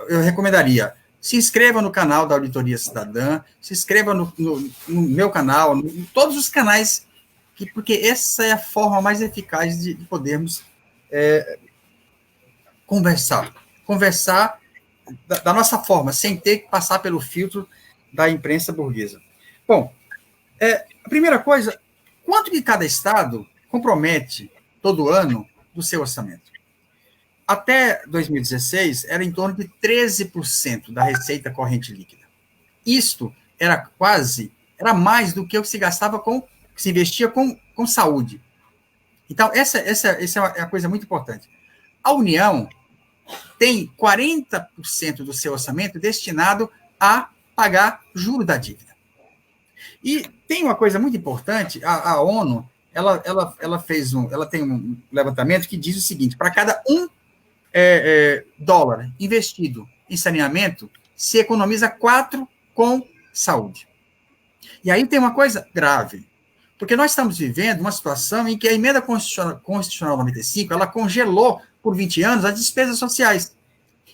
eu recomendaria, se inscreva no canal da Auditoria Cidadã, se inscreva no meu canal, em todos os canais, porque essa é a forma mais eficaz de podermos conversar da nossa forma, sem ter que passar pelo filtro da imprensa burguesa. Bom, a primeira coisa, quanto que cada estado compromete todo ano do seu orçamento? Até 2016, era em torno de 13% da receita corrente líquida. Isto era mais do que o que se gastava que se investia com saúde. Então, essa é a coisa muito importante. A União tem 40% do seu orçamento destinado a pagar juro da dívida. E tem uma coisa muito importante, a ONU, ela tem um levantamento que diz o seguinte: para cada dólar investido em saneamento, se economiza 4 com saúde. E aí tem uma coisa grave, porque nós estamos vivendo uma situação em que a emenda constitucional 95, ela congelou por 20 anos as despesas sociais.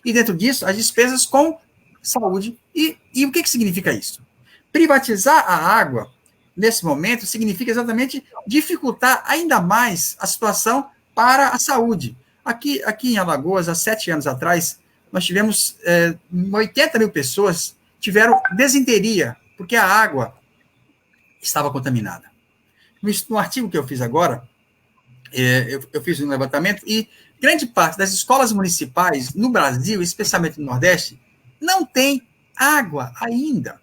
E dentro disso, as despesas com saúde. E o que significa isso? Privatizar a água, nesse momento, significa exatamente dificultar ainda mais a situação para a saúde. Aqui em Alagoas, há 7 anos atrás, nós tivemos 80 mil pessoas tiveram desinteria, porque a água estava contaminada. No artigo que eu fiz agora, eu fiz um levantamento e grande parte das escolas municipais no Brasil, especialmente no Nordeste, não tem água ainda.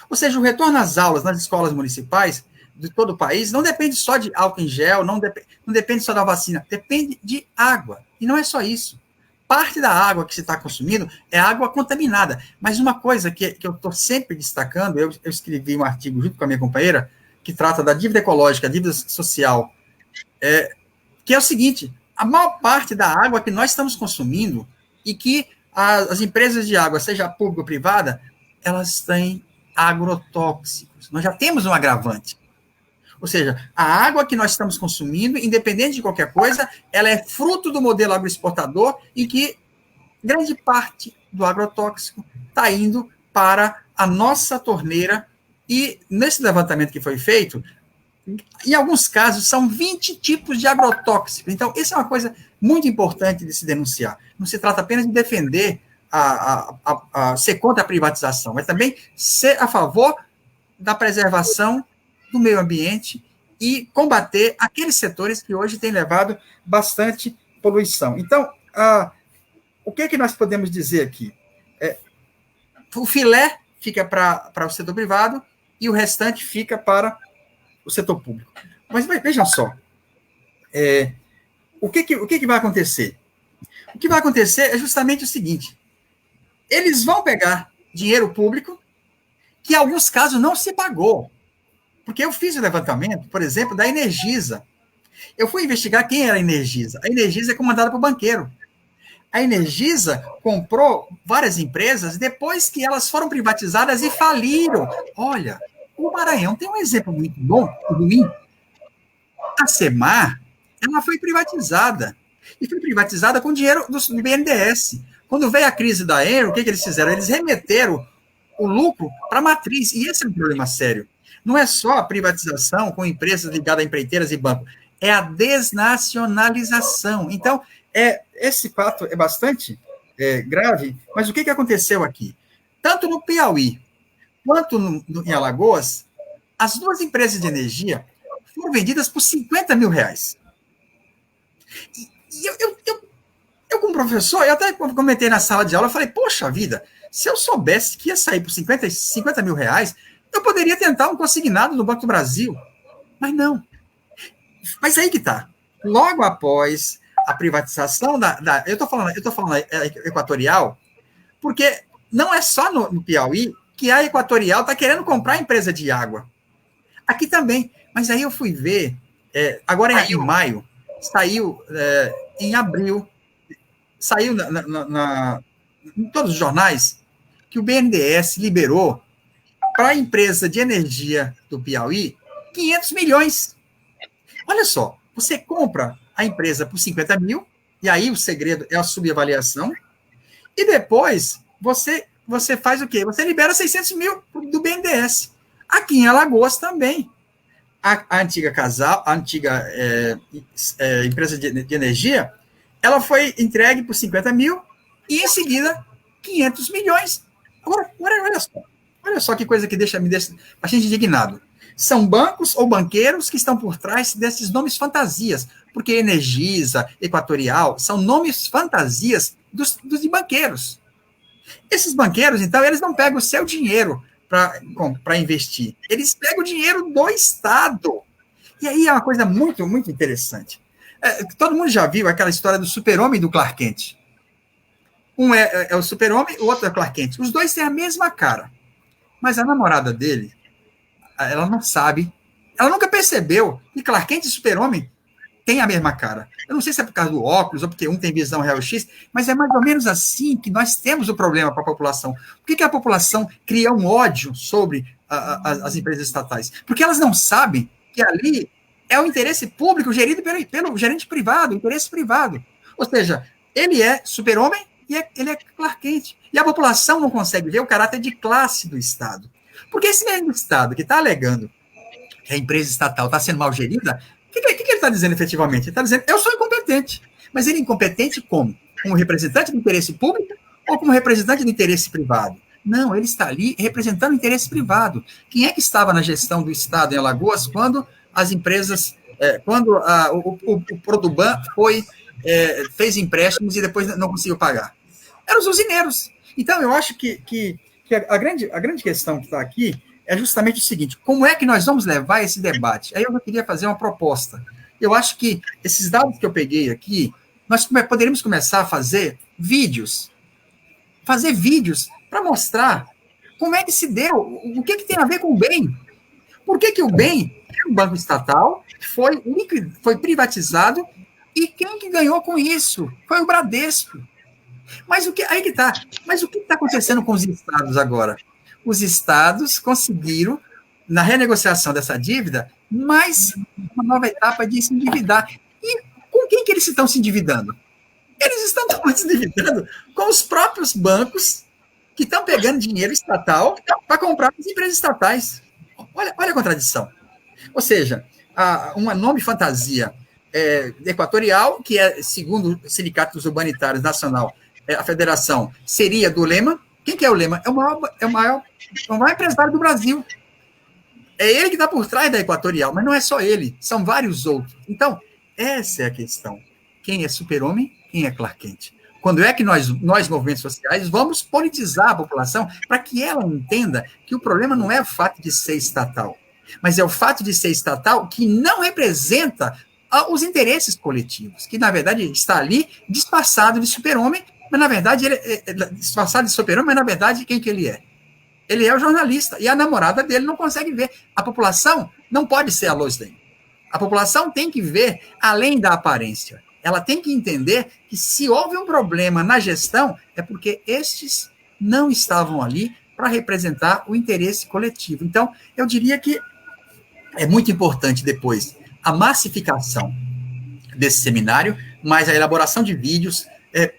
Ou seja, o retorno às aulas nas escolas municipais de todo o país não depende só de álcool em gel, não depende só da vacina, depende de água. E não é só isso. parte da água que se está consumindo é água contaminada. Mas uma coisa que eu estou sempre destacando, eu escrevi um artigo junto com a minha companheira, que trata da dívida ecológica, dívida social, que é o seguinte: a maior parte da água que nós estamos consumindo e que as empresas de água, seja pública ou privada, elas têm agrotóxicos. Nós já temos um agravante. Ou seja, a água que nós estamos consumindo, independente de qualquer coisa, ela é fruto do modelo agroexportador e que grande parte do agrotóxico está indo para a nossa torneira. E nesse levantamento que foi feito, em alguns casos, são 20 tipos de agrotóxicos. Então, isso é uma coisa muito importante de se denunciar. Não se trata apenas de defender, ser contra a privatização, mas também ser a favor da preservação do meio ambiente e combater aqueles setores que hoje têm levado bastante poluição. Então, o que nós podemos dizer aqui? O filé fica para o setor privado e o restante fica para o setor público. Mas vejam só, o que vai acontecer? O que vai acontecer é justamente o seguinte: eles vão pegar dinheiro público que, em alguns casos, não se pagou. Porque eu fiz o levantamento, por exemplo, da Energisa. Eu fui investigar quem era a Energisa. A Energisa é comandada por banqueiro. A Energisa comprou várias empresas depois que elas foram privatizadas e faliram. Olha, o Maranhão tem um exemplo muito bom, ruim. A Semar, ela foi privatizada. E foi privatizada com dinheiro do BNDES. Quando veio a crise da Enel, o que eles fizeram? Eles remeteram o lucro para a matriz. E esse é um problema sério. Não é só a privatização com empresas ligadas a empreiteiras e bancos, é a desnacionalização. Então, esse fato é bastante grave, mas o que aconteceu aqui? Tanto no Piauí quanto em Alagoas, as duas empresas de energia foram vendidas por R$50 mil. E eu, como professor, eu até comentei na sala de aula, eu falei, poxa vida, se eu soubesse que ia sair por R$50 mil, eu poderia tentar um consignado no Banco do Brasil, mas não. Mas aí que está. Logo após a privatização eu estou falando Equatorial, porque não é só no Piauí que a Equatorial está querendo comprar a empresa de água. Aqui também. Mas aí eu fui ver, agora em maio, saiu em abril, saiu em todos os jornais que o BNDES liberou para a empresa de energia do Piauí, 500 milhões. Olha só, você compra a empresa por 50 mil, e aí o segredo é a subavaliação, e depois você faz o quê? Você libera 600 mil do BNDES. Aqui em Alagoas também. A antiga empresa de energia, ela foi entregue por 50 mil, e em seguida 500 milhões. Agora olha só que coisa que me deixa bastante indignado. São bancos ou banqueiros que estão por trás desses nomes fantasias, porque Energisa, Equatorial, são nomes fantasias dos de banqueiros. Esses banqueiros, então, eles não pegam o seu dinheiro para investir, eles pegam o dinheiro do Estado. E aí é uma coisa muito, muito interessante. Todo mundo já viu aquela história do super-homem e do Clark Kent. Um é o super-homem, o outro é o Clark Kent. Os dois têm a mesma cara. Mas a namorada dele, ela não sabe, ela nunca percebeu que Clark Kent e Super-Homem têm a mesma cara. Eu não sei se é por causa do óculos ou porque um tem visão raio-x, mas é mais ou menos assim que nós temos o problema para a população. Por que a população cria um ódio sobre as empresas estatais? Porque elas não sabem que ali é o interesse público gerido pelo gerente privado, interesse privado. Ou seja, ele é Super-Homem e ele é Clark Kent. E a população não consegue ver o caráter de classe do Estado. Porque esse mesmo Estado que está alegando que a empresa estatal está sendo mal gerida, o que ele está dizendo efetivamente? Ele está dizendo, eu sou incompetente. Mas ele é incompetente como? Como representante do interesse público ou como representante do interesse privado? Não, ele está ali representando o interesse privado. Quem é que estava na gestão do Estado em Alagoas quando as empresas, o Produban fez empréstimos e depois não conseguiu pagar? Eram os usineiros. Então, eu acho que a grande questão que está aqui é justamente o seguinte: como é que nós vamos levar esse debate? Aí eu queria fazer uma proposta. Eu acho que esses dados que eu peguei aqui, nós poderíamos começar a fazer vídeos para mostrar como é que se deu, o que tem a ver com o bem. Por que o bem é um banco estatal, foi privatizado, e quem que ganhou com isso? Foi o Bradesco. Mas aí que tá. Mas o que está acontecendo com os estados agora? Os estados conseguiram, na renegociação dessa dívida, mais uma nova etapa de se endividar. E com quem que eles estão se endividando? Eles estão se endividando com os próprios bancos que estão pegando dinheiro estatal para comprar as empresas estatais. Olha a contradição. Ou seja, uma nome fantasia Equatorial, que é, segundo o Sindicato dos Urbanitários Nacional, a federação, seria do Lema. Quem que é o Lema? É o maior empresário do Brasil. É ele que está por trás da Equatorial, mas não é só ele, são vários outros. Então, essa é a questão. Quem é Super-Homem, quem é Clark Kent? Quando é que nós, movimentos sociais, vamos politizar a população para que ela entenda que o problema não é o fato de ser estatal, mas é o fato de ser estatal que não representa os interesses coletivos, que, na verdade, está ali disfarçado de super-homem, mas, na verdade, disfarçado de super-homem, mas, na verdade, quem que ele é? Ele é o jornalista, e a namorada dele não consegue ver. A população não pode ser a Lois Lane. A população tem que ver além da aparência. Ela tem que entender que, se houve um problema na gestão, é porque estes não estavam ali para representar o interesse coletivo. Então, eu diria que é muito importante depois a massificação desse seminário, mas a elaboração de vídeos,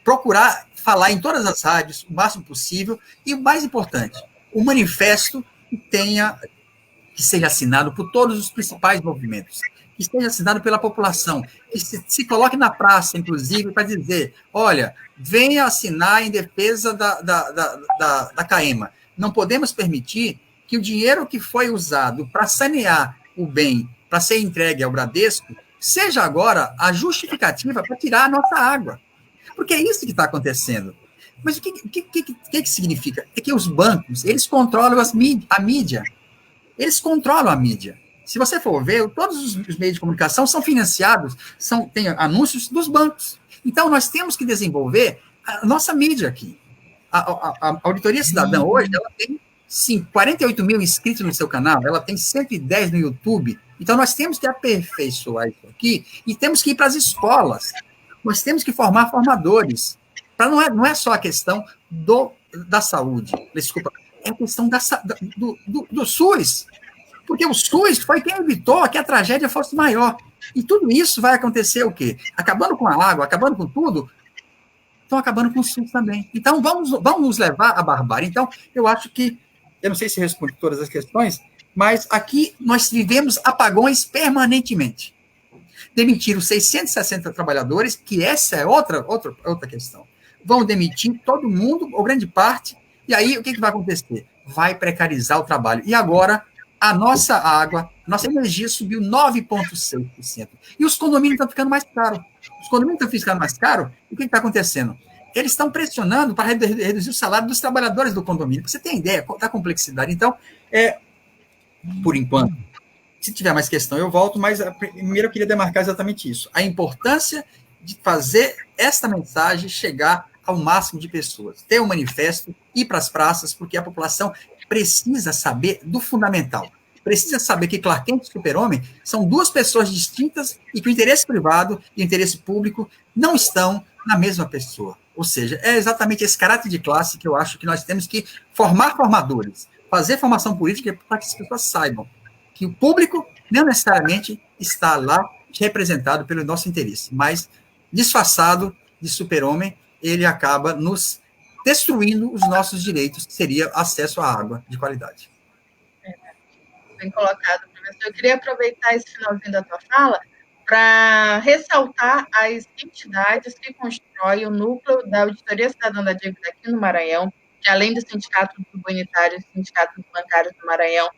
procurar falar em todas as rádios o máximo possível, e o mais importante, o manifesto que seja assinado por todos os principais movimentos, que seja assinado pela população, que se coloque na praça, inclusive, para dizer, olha, venha assinar em defesa da CAEMA. Não podemos permitir que o dinheiro que foi usado para sanear o bem, para ser entregue ao Bradesco, seja agora a justificativa para tirar a nossa água. Porque é isso que está acontecendo. Mas o que significa? É que os bancos, eles controlam a mídia. Eles controlam a mídia. Se você for ver, todos os meios de comunicação são financiados, tem anúncios dos bancos. Então, nós temos que desenvolver a nossa mídia aqui. A Auditoria Cidadã hoje, ela tem 48 mil inscritos no seu canal, ela tem 110 no YouTube. Então, nós temos que aperfeiçoar isso aqui e temos que ir para as escolas. Nós temos que formar formadores. Não é só a questão da saúde, desculpa, é a questão do SUS. Porque o SUS foi quem evitou que a tragédia fosse maior. E tudo isso vai acontecer o quê? Acabando com a água, acabando com tudo, estão acabando com o SUS também. Então, vamos nos levar à barbárie. Então, eu acho que, eu não sei se respondo todas as questões, mas aqui nós vivemos apagões permanentemente. Demitiram 660 trabalhadores, que essa é outra questão. Vão demitir todo mundo, ou grande parte, e aí o que vai acontecer? Vai precarizar o trabalho. E agora, a nossa água, nossa energia subiu 9,6%. E os condomínios estão ficando mais caros. Os condomínios estão ficando mais caros, e o que está acontecendo? Eles estão pressionando para reduzir o salário dos trabalhadores do condomínio. Para você ter ideia da complexidade. Então, por enquanto, se tiver mais questão, eu volto, mas primeiro eu queria demarcar exatamente isso. A importância de fazer esta mensagem chegar ao máximo de pessoas. Ter um manifesto, ir para as praças, porque a população precisa saber do fundamental. Precisa saber que Clark Kent e Super-Homem são duas pessoas distintas e que o interesse privado e o interesse público não estão na mesma pessoa. Ou seja, é exatamente esse caráter de classe que eu acho que nós temos que formar formadores, fazer formação política para que as pessoas saibam que o público não necessariamente está lá representado pelo nosso interesse, mas disfarçado de super-homem, ele acaba nos destruindo os nossos direitos, que seria acesso à água de qualidade. Bem colocado, professor. Eu queria aproveitar esse finalzinho da tua fala para ressaltar as entidades que constroem o núcleo da Auditoria Cidadã da Dívida aqui no Maranhão, que além do Sindicato dos Urbanitários, Sindicato dos Bancários do Maranhão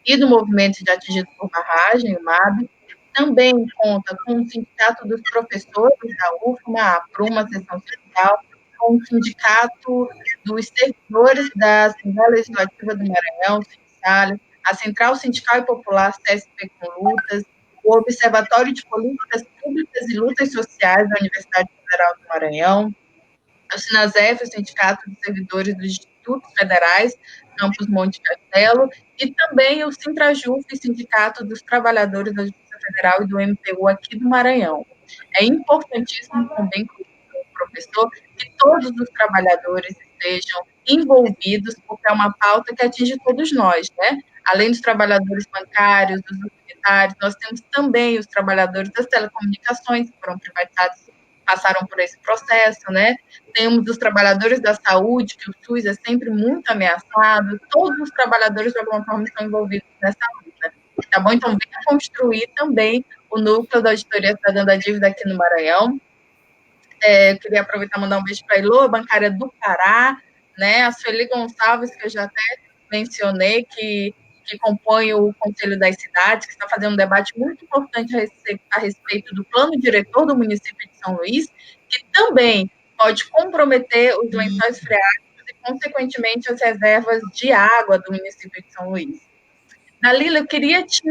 e do Movimento de Atingidos por Barragem, o MAB, também conta com o Sindicato dos Professores da UFMA, a PRUMA, Seção Sindical, com o Sindicato dos Servidores da Assembleia Legislativa do Maranhão, SINSALES, a Central Sindical e Popular CSP com Lutas, o Observatório de Políticas Públicas e Lutas Sociais da Universidade Federal do Maranhão, a Sinasef, o Sindicato dos Servidores dos Institutos Federais, Campus Monte Castelo, e também o Sintrajuf, Sindicato dos Trabalhadores da Justiça Federal e do MPU aqui do Maranhão. É importantíssimo também, como professor, que todos os trabalhadores estejam envolvidos, porque é uma pauta que atinge todos nós, né? Além dos trabalhadores bancários, dos utilitários, nós temos também os trabalhadores das telecomunicações, que foram privatizados, passaram por esse processo, né? Temos os trabalhadores da saúde, que o SUS é sempre muito ameaçado, todos os trabalhadores, de alguma forma, estão envolvidos nessa luta, tá bom? Então, venha construir também o núcleo da Auditoria Cidadã da Dívida aqui no Maranhão. Eu queria aproveitar e mandar um beijo para a Elô, bancária do Pará, né? A Sueli Gonçalves, que eu já até mencionei, que compõe o Conselho das Cidades, que está fazendo um debate muito importante a respeito do plano diretor do município de São Luís, que também pode comprometer os lençóis freáticos e, consequentemente, as reservas de água do município de São Luís. Dalila, eu queria te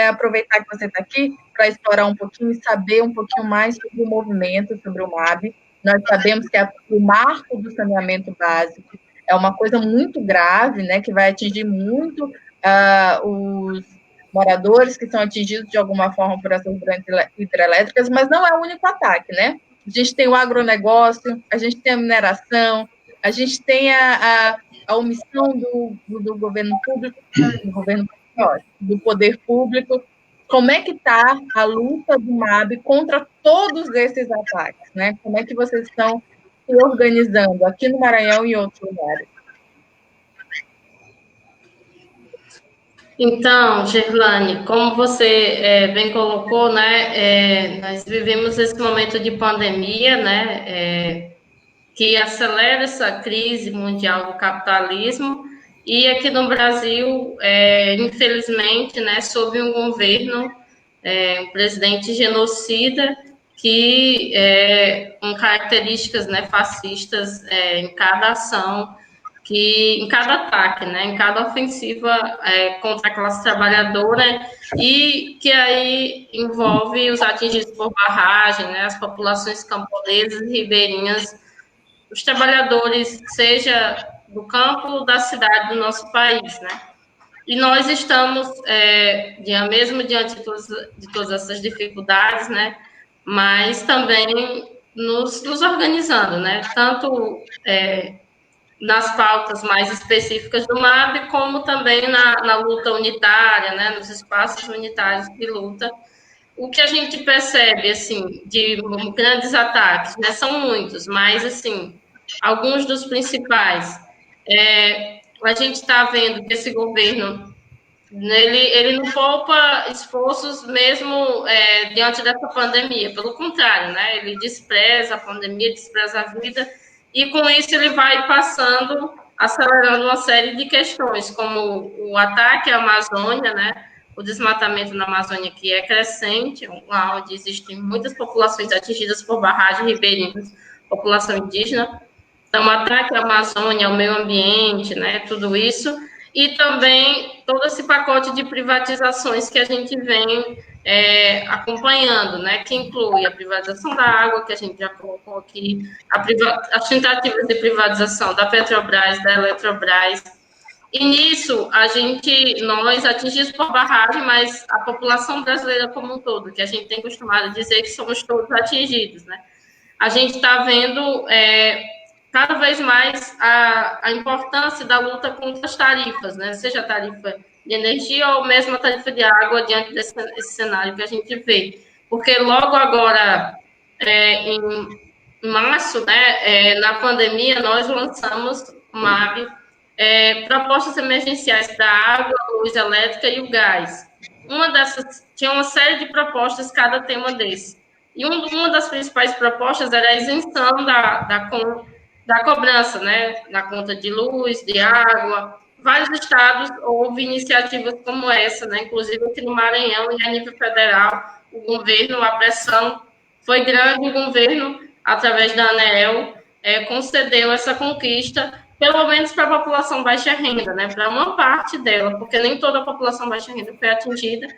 aproveitar que você está aqui para explorar um pouquinho e saber um pouquinho mais sobre o movimento, sobre o MAB. Nós sabemos que o marco do saneamento básico é uma coisa muito grave, né, que vai atingir muito os moradores que são atingidos de alguma forma por essas grandes hidrelétricas, mas não é o único ataque, né? A gente tem o agronegócio, a gente tem a mineração, a gente tem a omissão do governo público, do poder público. Como é que está a luta do MAB contra todos esses ataques, né? Como é que vocês estão se organizando aqui no Maranhão e em outros lugares? Então, Gerlane, como você bem colocou, né, nós vivemos esse momento de pandemia, né, que acelera essa crise mundial do capitalismo, e aqui no Brasil, infelizmente, né, sob um governo, um presidente genocida, que com características, né, fascistas em cada ação, em cada ataque, né, em cada ofensiva contra a classe trabalhadora, e que aí envolve os atingidos por barragem, né, as populações camponesas e ribeirinhas, os trabalhadores, seja do campo ou da cidade do nosso país, né? E nós estamos, mesmo diante de todas essas dificuldades, né, mas também nos organizando, né, tanto nas pautas mais específicas do MAB, como também na luta unitária, né, nos espaços unitários de luta. O que a gente percebe, assim, de grandes ataques, né, são muitos, mas, assim, alguns dos principais, a gente está vendo que esse governo, ele não poupa esforços mesmo diante dessa pandemia, pelo contrário, né, ele despreza a pandemia, despreza a vida, e com isso ele vai passando, acelerando uma série de questões, como o ataque à Amazônia, né, o desmatamento na Amazônia, que é crescente, onde existem muitas populações atingidas por barragens ribeirinhas, população indígena. Então, o ataque à Amazônia, ao meio ambiente, né, tudo isso, e também todo esse pacote de privatizações que a gente vem acompanhando, né, que inclui a privatização da água, que a gente já colocou aqui, as tentativas de privatização da Petrobras, da Eletrobras. E nisso, nós atingimos por barragem, mas a população brasileira como um todo, que a gente tem costumado dizer que somos todos atingidos, né? A gente está vendo cada vez mais a importância da luta contra as tarifas, né? Seja a tarifa de energia ou mesmo a tarifa de água, diante desse cenário que a gente vê. Porque logo agora, em março, né, na pandemia, nós lançamos o MAB, propostas emergenciais para a água, a luz elétrica e o gás. Tinha uma série de propostas, cada tema desse. E uma das principais propostas era a isenção da cobrança, né, na conta de luz, de água. Vários estados houve iniciativas como essa, né, inclusive aqui no Maranhão e a nível federal, a pressão foi grande, o governo, através da ANEEL, concedeu essa conquista, pelo menos para a população baixa renda, né, para uma parte dela, porque nem toda a população baixa renda foi atingida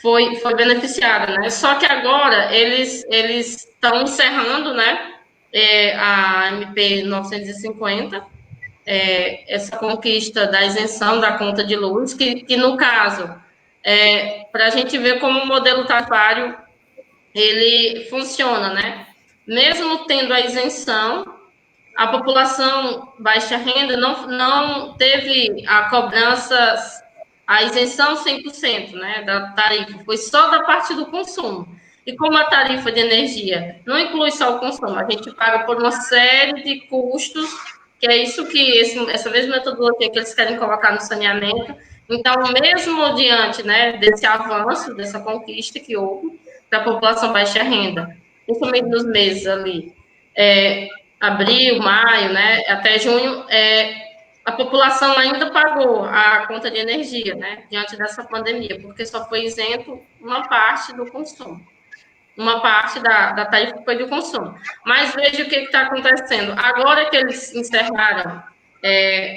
foi beneficiada, né? Só que agora eles estão encerrando, né, a MP 950, essa conquista da isenção da conta de luz, que no caso, para a gente ver como o modelo tarifário ele funciona, né? Mesmo tendo a isenção, a população baixa renda não teve a cobrança, a isenção 100%, né, da tarifa, foi só da parte do consumo. E como a tarifa de energia não inclui só o consumo, a gente paga por uma série de custos, que é isso que essa mesma metodologia que eles querem colocar no saneamento. Então, mesmo diante, né, desse avanço, dessa conquista que houve para a população baixa renda, principalmente nos meses ali, abril, maio, né, até junho, a população ainda pagou a conta de energia, né, diante dessa pandemia, porque só foi isento uma parte do consumo, uma parte da tarifa foi do consumo. Mas veja o que está acontecendo. Agora que eles encerraram,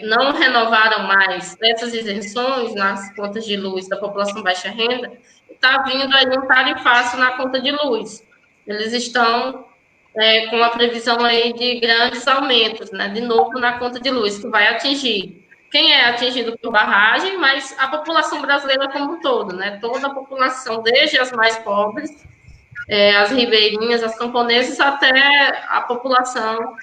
não renovaram mais essas isenções nas contas de luz da população baixa renda, está vindo aí um tarifaço na conta de luz. Eles estão com a previsão aí de grandes aumentos, né, de novo na conta de luz, que vai atingir quem é atingido por barragem, mas a população brasileira como um todo, né, toda a população, desde as mais pobres, as ribeirinhas, as camponesas, até a população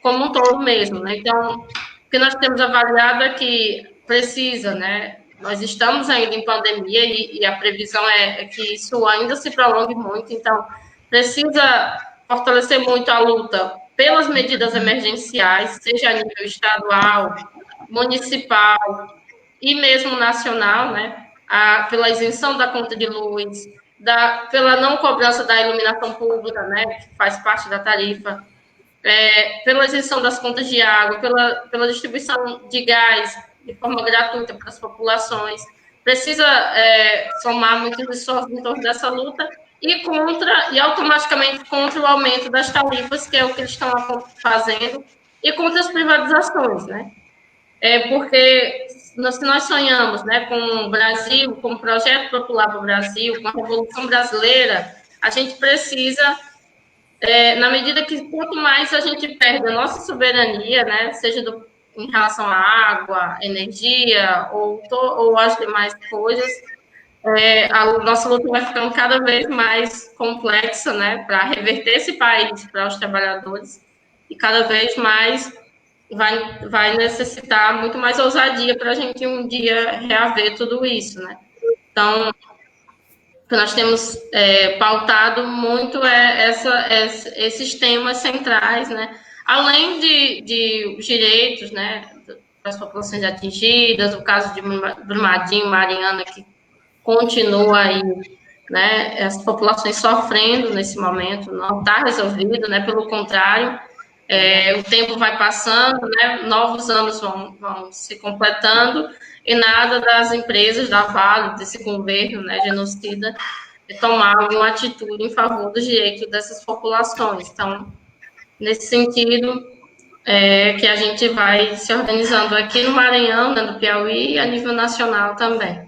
como um todo mesmo, né. Então, o que nós temos avaliado é que precisa, né, nós estamos ainda em pandemia e a previsão é que isso ainda se prolongue muito, então precisa fortalecer muito a luta pelas medidas emergenciais, seja a nível estadual, municipal e mesmo nacional, né? Pela isenção da conta de luz, pela não cobrança da iluminação pública, né? Que faz parte da tarifa, pela isenção das contas de água, pela distribuição de gás de forma gratuita para as populações. Precisa somar muitos esforços em torno dessa luta e automaticamente contra o aumento das tarifas, que é o que eles estão fazendo, e contra as privatizações, né? Porque se nós sonhamos, né, com o Brasil, com o projeto popular para o Brasil, com a Revolução Brasileira, a gente precisa na medida que quanto mais a gente perde a nossa soberania, né, seja em relação à água, energia ou as demais coisas, a nossa luta vai ficando cada vez mais complexa, né, para reverter esse país para os trabalhadores e cada vez mais vai necessitar muito mais ousadia para a gente um dia reaver tudo isso, né? Então, o que nós temos pautado muito esses temas centrais, né? Além de os direitos, né, das populações atingidas, o caso de Brumadinho, Mariana, que continua aí, né, as populações sofrendo nesse momento, não está resolvido, né, pelo contrário, o tempo vai passando, né, novos anos vão se completando, e nada das empresas, da Vale, desse governo, né, genocida, tomar alguma atitude em favor dos direitos dessas populações. Então, nesse sentido, que a gente vai se organizando aqui no Maranhão, né, no Piauí, e a nível nacional também.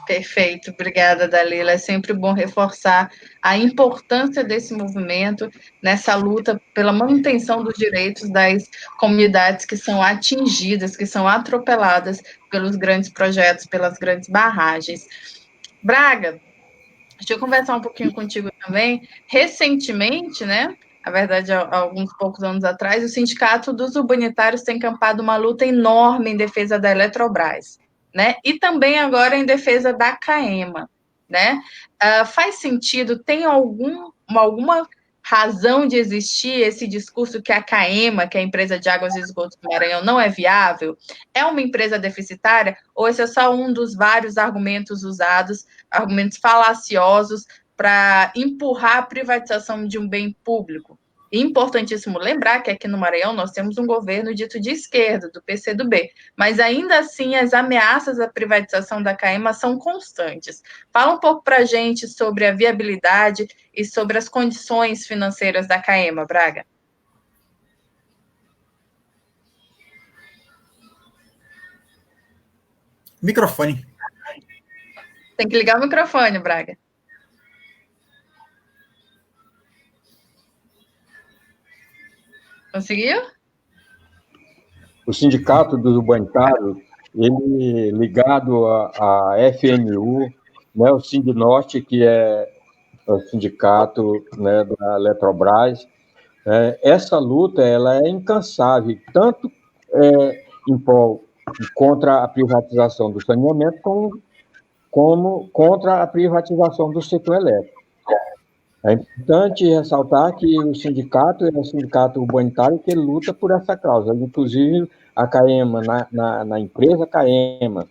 Perfeito, obrigada, Dalila. É sempre bom reforçar a importância desse movimento nessa luta pela manutenção dos direitos das comunidades que são atingidas, que são atropeladas pelos grandes projetos, pelas grandes barragens. Braga, deixa eu conversar um pouquinho contigo também. Recentemente, né? Na verdade, há alguns poucos anos atrás, o Sindicato dos Urbanitários tem encampado uma luta enorme em defesa da Eletrobras, né? E também agora em defesa da CAEMA, né? Faz sentido? Tem alguma razão de existir esse discurso que a CAEMA, que é a empresa de águas e esgotos do Maranhão, não é viável? É uma empresa deficitária? Ou esse é só um dos vários argumentos usados, argumentos falaciosos, para empurrar a privatização de um bem público? E importantíssimo lembrar que aqui no Maranhão nós temos um governo dito de esquerda, do PCdoB, mas ainda assim as ameaças à privatização da CAEMA são constantes. Fala um pouco para a gente sobre a viabilidade e sobre as condições financeiras da CAEMA, Braga. Microfone. Tem que ligar o microfone, Braga. Conseguiu? O Sindicato dos Urbanitários, ele ligado à FNU, né, o Sindnorte, que é o sindicato, né, da Eletrobras, essa luta ela é incansável, tanto em prol contra a privatização do saneamento, como contra a privatização do setor elétrico. É importante ressaltar que o sindicato é o sindicato urbanitário que luta por essa causa. Inclusive, a CAEMA, na empresa CAEMA,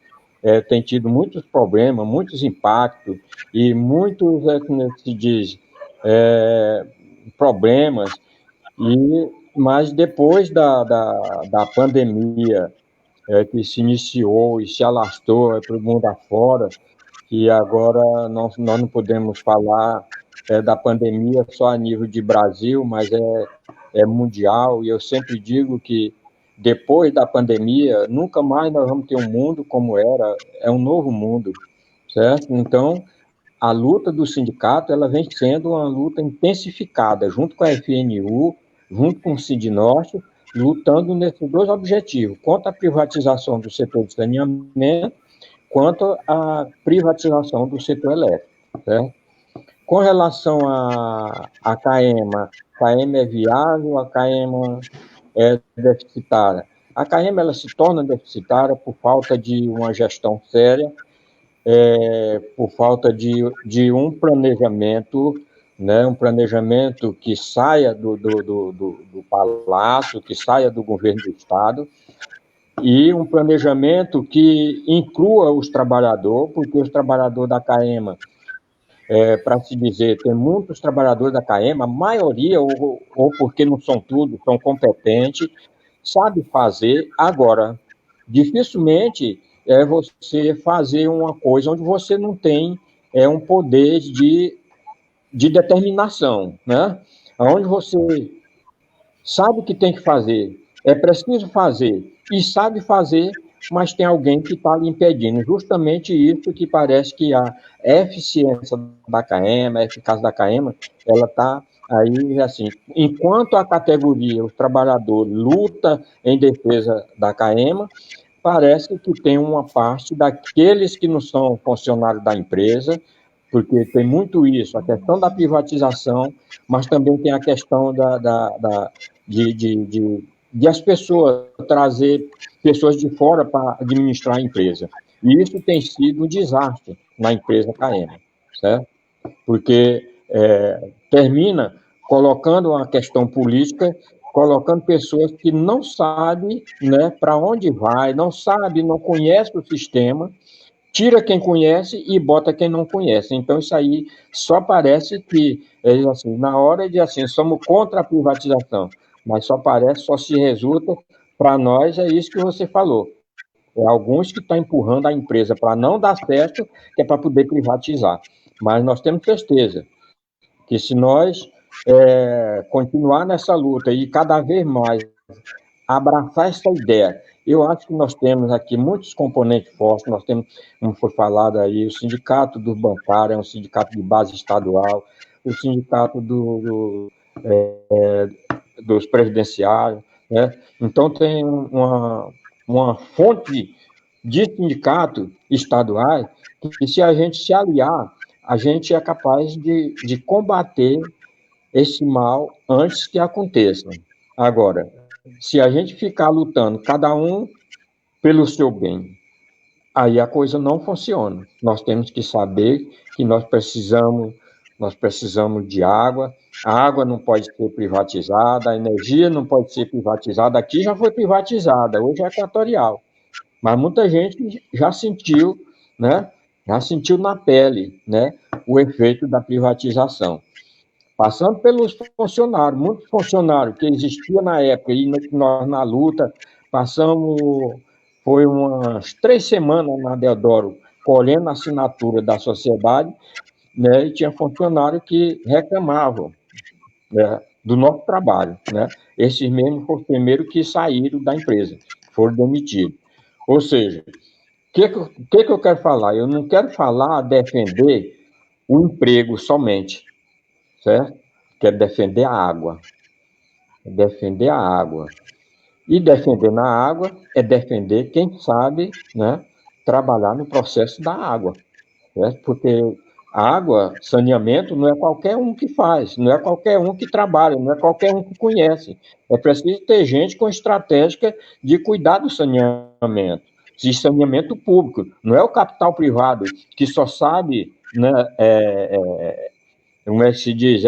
tem tido muitos problemas, muitos impactos e muitos, como se diz, problemas. Mas depois da pandemia que se iniciou e se alastrou para o mundo afora, que agora nós não podemos falar da pandemia só a nível de Brasil, mas é mundial, e eu sempre digo que depois da pandemia, nunca mais nós vamos ter um mundo como era, é um novo mundo, certo? Então, a luta do sindicato, ela vem sendo uma luta intensificada, junto com a FNU, junto com o Sindnorte, lutando nesses dois objetivos, contra a privatização do setor de saneamento, quanto à privatização do setor elétrico, certo? Com relação à CAEMA, a CAEMA é viável, a CAEMA é deficitária. A CAEMA ela se torna deficitária por falta de uma gestão séria, por falta de um planejamento, né, um planejamento que saia do Palácio, que saia do governo do Estado, e um planejamento que inclua os trabalhadores, porque os trabalhadores da CAEMA, para se dizer, tem muitos trabalhadores da CAEMA, a maioria, ou porque não são todos, são competentes, sabe fazer. Agora, dificilmente é você fazer uma coisa onde você não tem um poder de determinação, né? Onde você sabe o que tem que fazer, é preciso fazer, e sabe fazer, mas tem alguém que está lhe impedindo. Justamente isso que parece que a eficiência da CAEMA, a eficácia da CAEMA, ela está aí, assim, enquanto a categoria, os trabalhadores, luta em defesa da CAEMA, parece que tem uma parte daqueles que não são funcionários da empresa, porque tem muito isso, a questão da privatização, mas também tem a questão de as pessoas trazer pessoas de fora para administrar a empresa. E isso tem sido um desastre na empresa CAEMA, certo? Porque termina colocando uma questão política, colocando pessoas que não sabem, né, para onde vai, não sabe, não conhece o sistema, tira quem conhece e bota quem não conhece. Então, isso aí só parece que, assim, na hora de, assim, somos contra a privatização, mas só se resulta, para nós, é isso que você falou. É alguns que estão empurrando a empresa para não dar certo, que é para poder privatizar. Mas nós temos certeza que se nós continuar nessa luta e cada vez mais abraçar essa ideia, eu acho que nós temos aqui muitos componentes fortes, nós temos, como foi falado aí, o sindicato dos bancários, é um sindicato de base estadual, o sindicato dos presidenciários, né? Então tem uma fonte de sindicato estaduais que, se a gente se aliar, a gente é capaz de combater esse mal antes que aconteça. Agora, se a gente ficar lutando, cada um pelo seu bem, aí a coisa não funciona. Nós temos que saber que nós precisamos de água, a água não pode ser privatizada, a energia não pode ser privatizada. Aqui já foi privatizada, hoje é equatorial. Mas muita gente já sentiu, né? Já sentiu na pele, né, o efeito da privatização. Passando pelos funcionários, muitos funcionários que existiam na época, e nós na luta, foi umas 3 semanas na Deodoro, colhendo a assinatura da sociedade, né, e tinha funcionários que reclamavam, né, do nosso trabalho, né? Esses mesmos foram os primeiros que saíram da empresa, foram demitidos. Ou seja, que eu quero falar? Eu não quero falar, defender o emprego somente, certo? Quero defender a água. Defender a água. E defender na água é defender quem sabe, né, trabalhar no processo da água, certo? Porque a água, saneamento, não é qualquer um que faz, não é qualquer um que trabalha, não é qualquer um que conhece. É preciso ter gente com estratégia de cuidar do saneamento, de saneamento público. Não é o capital privado que só sabe, né, como é que se diz,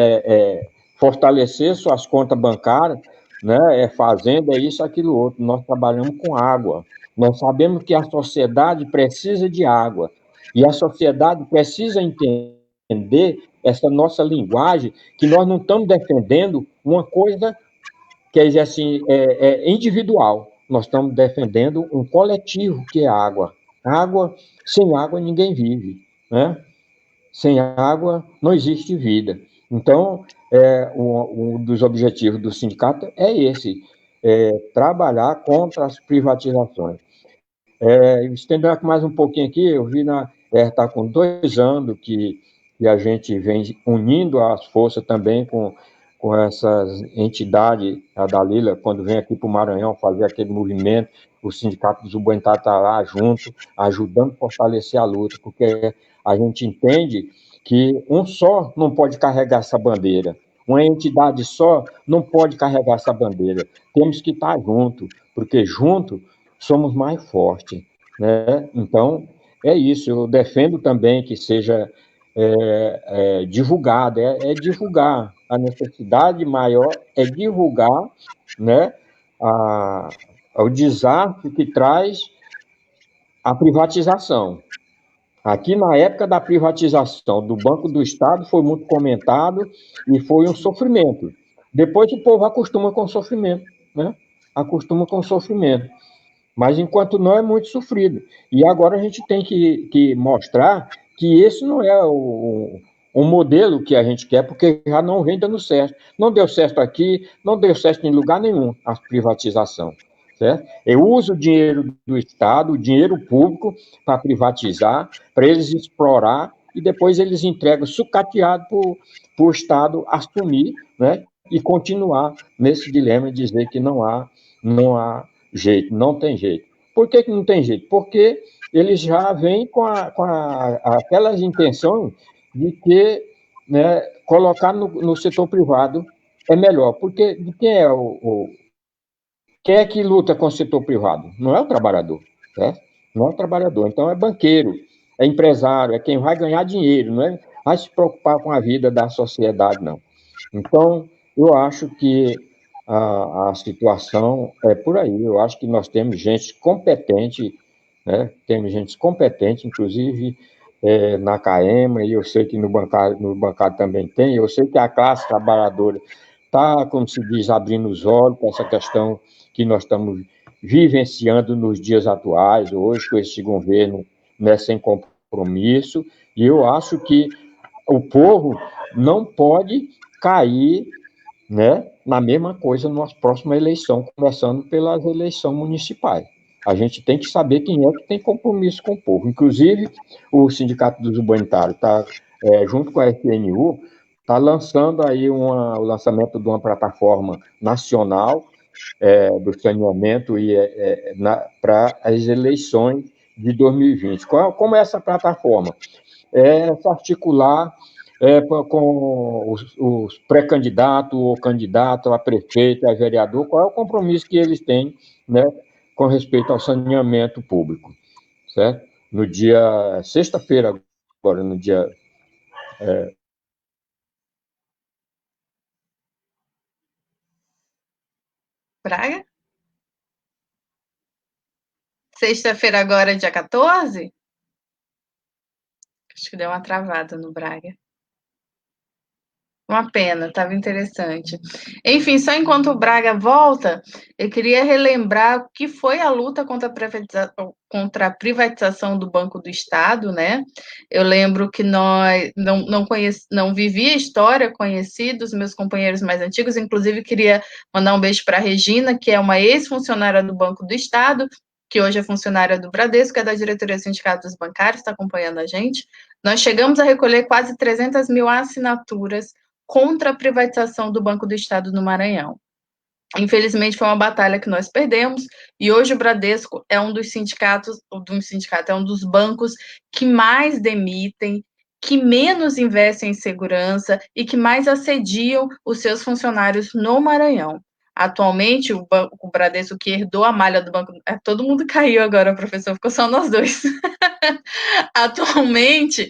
fortalecer suas contas bancárias, né, fazenda, isso, aquilo, outro. Nós trabalhamos com água. Nós sabemos que a sociedade precisa de água. E a sociedade precisa entender essa nossa linguagem, que nós não estamos defendendo uma coisa que é, assim, individual. Nós estamos defendendo um coletivo, que é a água. Água, sem água ninguém vive, né? Sem água não existe vida. Então, um dos objetivos do sindicato é esse, trabalhar contra as privatizações. Estendendo mais um pouquinho aqui, eu vi está com 2 anos que a gente vem unindo as forças também com essas entidades, a Dalila, quando vem aqui para o Maranhão fazer aquele movimento, o Sindicato dos Ubanitários está lá junto, ajudando a fortalecer a luta, porque a gente entende que um só não pode carregar essa bandeira, uma entidade só não pode carregar essa bandeira. Temos que estar junto, porque junto somos mais fortes, né? Então, é isso. Eu defendo também que seja divulgado, divulgar. A necessidade maior é divulgar, né, o desastre que traz a privatização. Aqui, na época da privatização do Banco do Estado, foi muito comentado e foi um sofrimento. Depois o povo acostuma com o sofrimento, né? Acostuma com o sofrimento. Mas enquanto não, é muito sofrido. E agora a gente tem que mostrar que esse não é o modelo que a gente quer, porque já não vem dando certo. Não deu certo aqui, não deu certo em lugar nenhum a privatização. Certo? Eu uso o dinheiro do Estado, o dinheiro público, para privatizar, para eles explorar, e depois eles entregam sucateado para o Estado assumir, né? E continuar nesse dilema de dizer que não há jeito, não tem jeito. Por que não tem jeito? Porque eles já vêm com aquelas intenções de que, né, colocar no setor privado é melhor. Porque de quem é que luta com o setor privado? Não é o trabalhador, certo? Não é o trabalhador. Então é banqueiro, é empresário, é quem vai ganhar dinheiro, não é? Vai se preocupar com a vida da sociedade, não. Então, eu acho que a situação é por aí. Eu acho que nós temos gente competente, né? Temos gente competente, inclusive na CAEMA, e eu sei que no bancário também tem. Eu sei que a classe trabalhadora está, como se diz, abrindo os olhos para essa questão que nós estamos vivenciando nos dias atuais, hoje, com esse governo, né, sem compromisso. E eu acho que o povo não pode cair, né, na mesma coisa na próxima eleição, começando pelas eleições municipais. A gente tem que saber quem é que tem compromisso com o povo. Inclusive, o Sindicato dos Ubanitários está, junto com a FNU, está lançando aí o lançamento de uma plataforma nacional do saneamento para as eleições de 2020. Como é essa plataforma? É se articular com os pré-candidatos ou candidato a prefeito, a vereador, qual é o compromisso que eles têm, né, com respeito ao saneamento público, certo? No dia sexta-feira, agora, no dia... Braga? Sexta-feira agora, dia 14? Acho que deu uma travada no Braga. Uma pena, estava interessante. Enfim, só enquanto o Braga volta, eu queria relembrar o que foi a luta contra a privatização do Banco do Estado, né? Eu lembro que nós não vivia a história, conheci dos meus companheiros mais antigos, inclusive queria mandar um beijo para a Regina, que é uma ex-funcionária do Banco do Estado, que hoje é funcionária do Bradesco, é da diretoria do Sindicato dos Bancários, está acompanhando a gente. Nós chegamos a recolher quase 300 mil assinaturas contra a privatização do Banco do Estado no Maranhão. Infelizmente, foi uma batalha que nós perdemos, e hoje o Bradesco é um dos sindicatos, é um dos bancos que mais demitem, que menos investem em segurança e que mais assediam os seus funcionários no Maranhão. Atualmente, o Bradesco, que herdou a malha do banco... todo mundo caiu agora, professor, ficou só nós dois. Atualmente,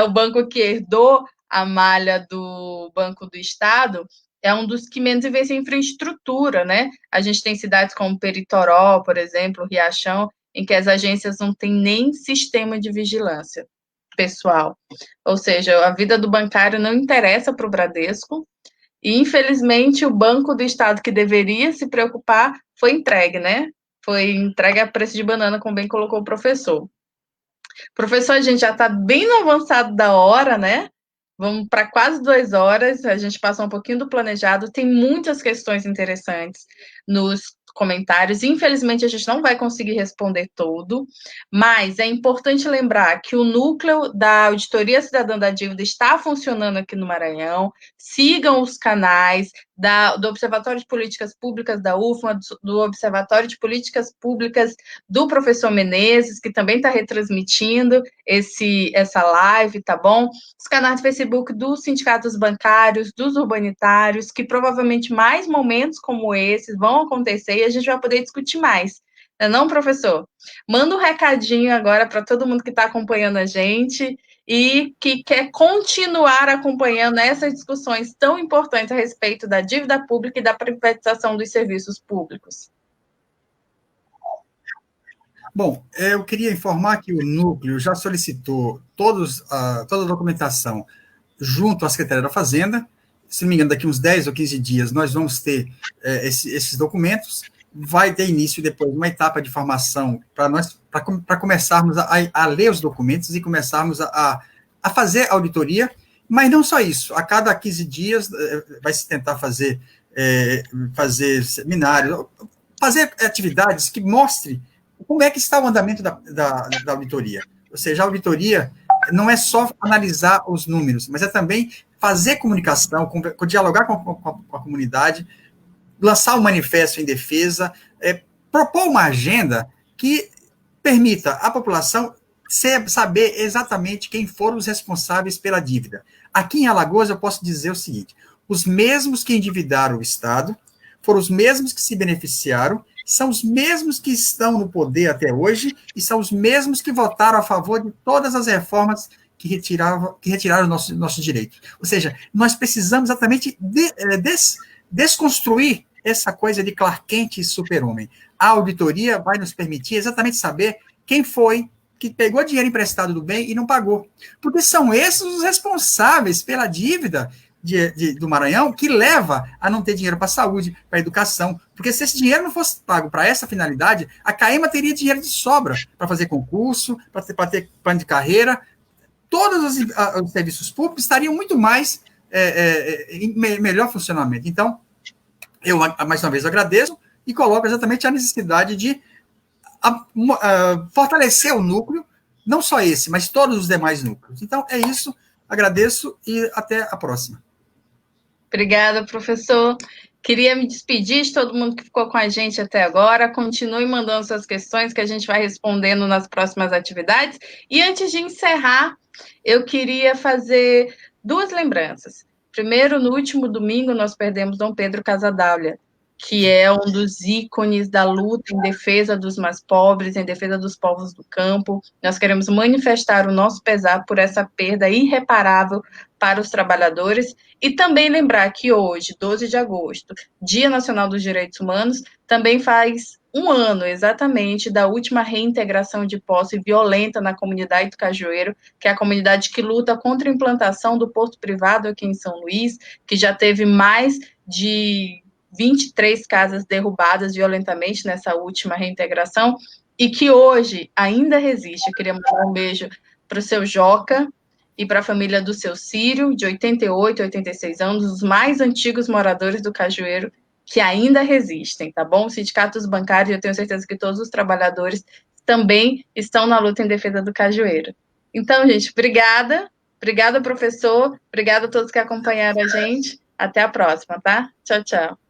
o banco que herdou a malha do Banco do Estado é um dos que menos investe em infraestrutura, né? A gente tem cidades como Peritoró, por exemplo, Riachão, em que as agências não têm nem sistema de vigilância pessoal. Ou seja, a vida do bancário não interessa para o Bradesco, e, infelizmente, o Banco do Estado, que deveria se preocupar, foi entregue, né? Foi entregue a preço de banana, como bem colocou o professor. Professor, a gente já está bem no avançado da hora, né? Vamos para quase 2 horas, a gente passou um pouquinho do planejado, tem muitas questões interessantes nos comentários. Infelizmente, a gente não vai conseguir responder tudo, mas é importante lembrar que o núcleo da Auditoria Cidadã da Dívida está funcionando aqui no Maranhão. Sigam os canais do Observatório de Políticas Públicas da UFMA, do Observatório de Políticas Públicas do professor Menezes, que também está retransmitindo essa live, tá bom? Os canais do Facebook dos sindicatos bancários, dos urbanitários, que provavelmente mais momentos como esses vão acontecer e a gente vai poder discutir mais. Não, professor? Manda um recadinho agora para todo mundo que está acompanhando a gente e que quer continuar acompanhando essas discussões tão importantes a respeito da dívida pública e da privatização dos serviços públicos. Bom, eu queria informar que o Núcleo já solicitou toda a documentação junto à Secretaria da Fazenda. Se não me engano, daqui uns 10 ou 15 dias nós vamos ter esses documentos. Vai ter início depois uma etapa de formação para começarmos a ler os documentos e começarmos a fazer auditoria, mas não só isso. A cada 15 dias vai se tentar fazer seminários, fazer atividades que mostrem como é que está o andamento da auditoria. Ou seja, a auditoria não é só analisar os números, mas é também fazer comunicação, dialogar com a comunidade, lançar um manifesto em defesa, propor uma agenda que permita à população saber exatamente quem foram os responsáveis pela dívida. Aqui em Alagoas, eu posso dizer o seguinte: os mesmos que endividaram o Estado foram os mesmos que se beneficiaram, são os mesmos que estão no poder até hoje e são os mesmos que votaram a favor de todas as reformas que retiraram nossos direitos. Ou seja, nós precisamos exatamente desconstruir essa coisa de Clark Kent e super-homem. A auditoria vai nos permitir exatamente saber quem foi que pegou dinheiro emprestado do bem e não pagou. Porque são esses os responsáveis pela dívida do Maranhão, que leva a não ter dinheiro para a saúde, para a educação. Porque se esse dinheiro não fosse pago para essa finalidade, a CAEMA teria dinheiro de sobra para fazer concurso, para ter plano de carreira. Todos os serviços públicos estariam muito mais em melhor funcionamento. Então, eu, mais uma vez, agradeço e coloco exatamente a necessidade de fortalecer o núcleo, não só esse, mas todos os demais núcleos. Então, é isso. Agradeço e até a próxima. Obrigada, professor. Queria me despedir de todo mundo que ficou com a gente até agora. Continue mandando suas questões que a gente vai respondendo nas próximas atividades. E antes de encerrar, eu queria fazer 2 lembranças. Primeiro, no último domingo, nós perdemos Dom Pedro Casadália, que é um dos ícones da luta em defesa dos mais pobres, em defesa dos povos do campo. Nós queremos manifestar o nosso pesar por essa perda irreparável para os trabalhadores e também lembrar que hoje, 12 de agosto, Dia Nacional dos Direitos Humanos, também faz 1 ano exatamente da última reintegração de posse violenta na comunidade do Cajueiro, que é a comunidade que luta contra a implantação do porto privado aqui em São Luís, que já teve mais de 23 casas derrubadas violentamente nessa última reintegração, e que hoje ainda resiste. Eu queria mandar um beijo para o seu Joca e para a família do seu Círio, de 88, 86 anos, os mais antigos moradores do Cajueiro, que ainda resistem, tá bom? Os sindicatos bancários, eu tenho certeza que todos os trabalhadores também estão na luta em defesa do cajueiro. Então, gente, obrigada. Obrigada, professor. Obrigada a todos que acompanharam a gente. Até a próxima, tá? Tchau, tchau.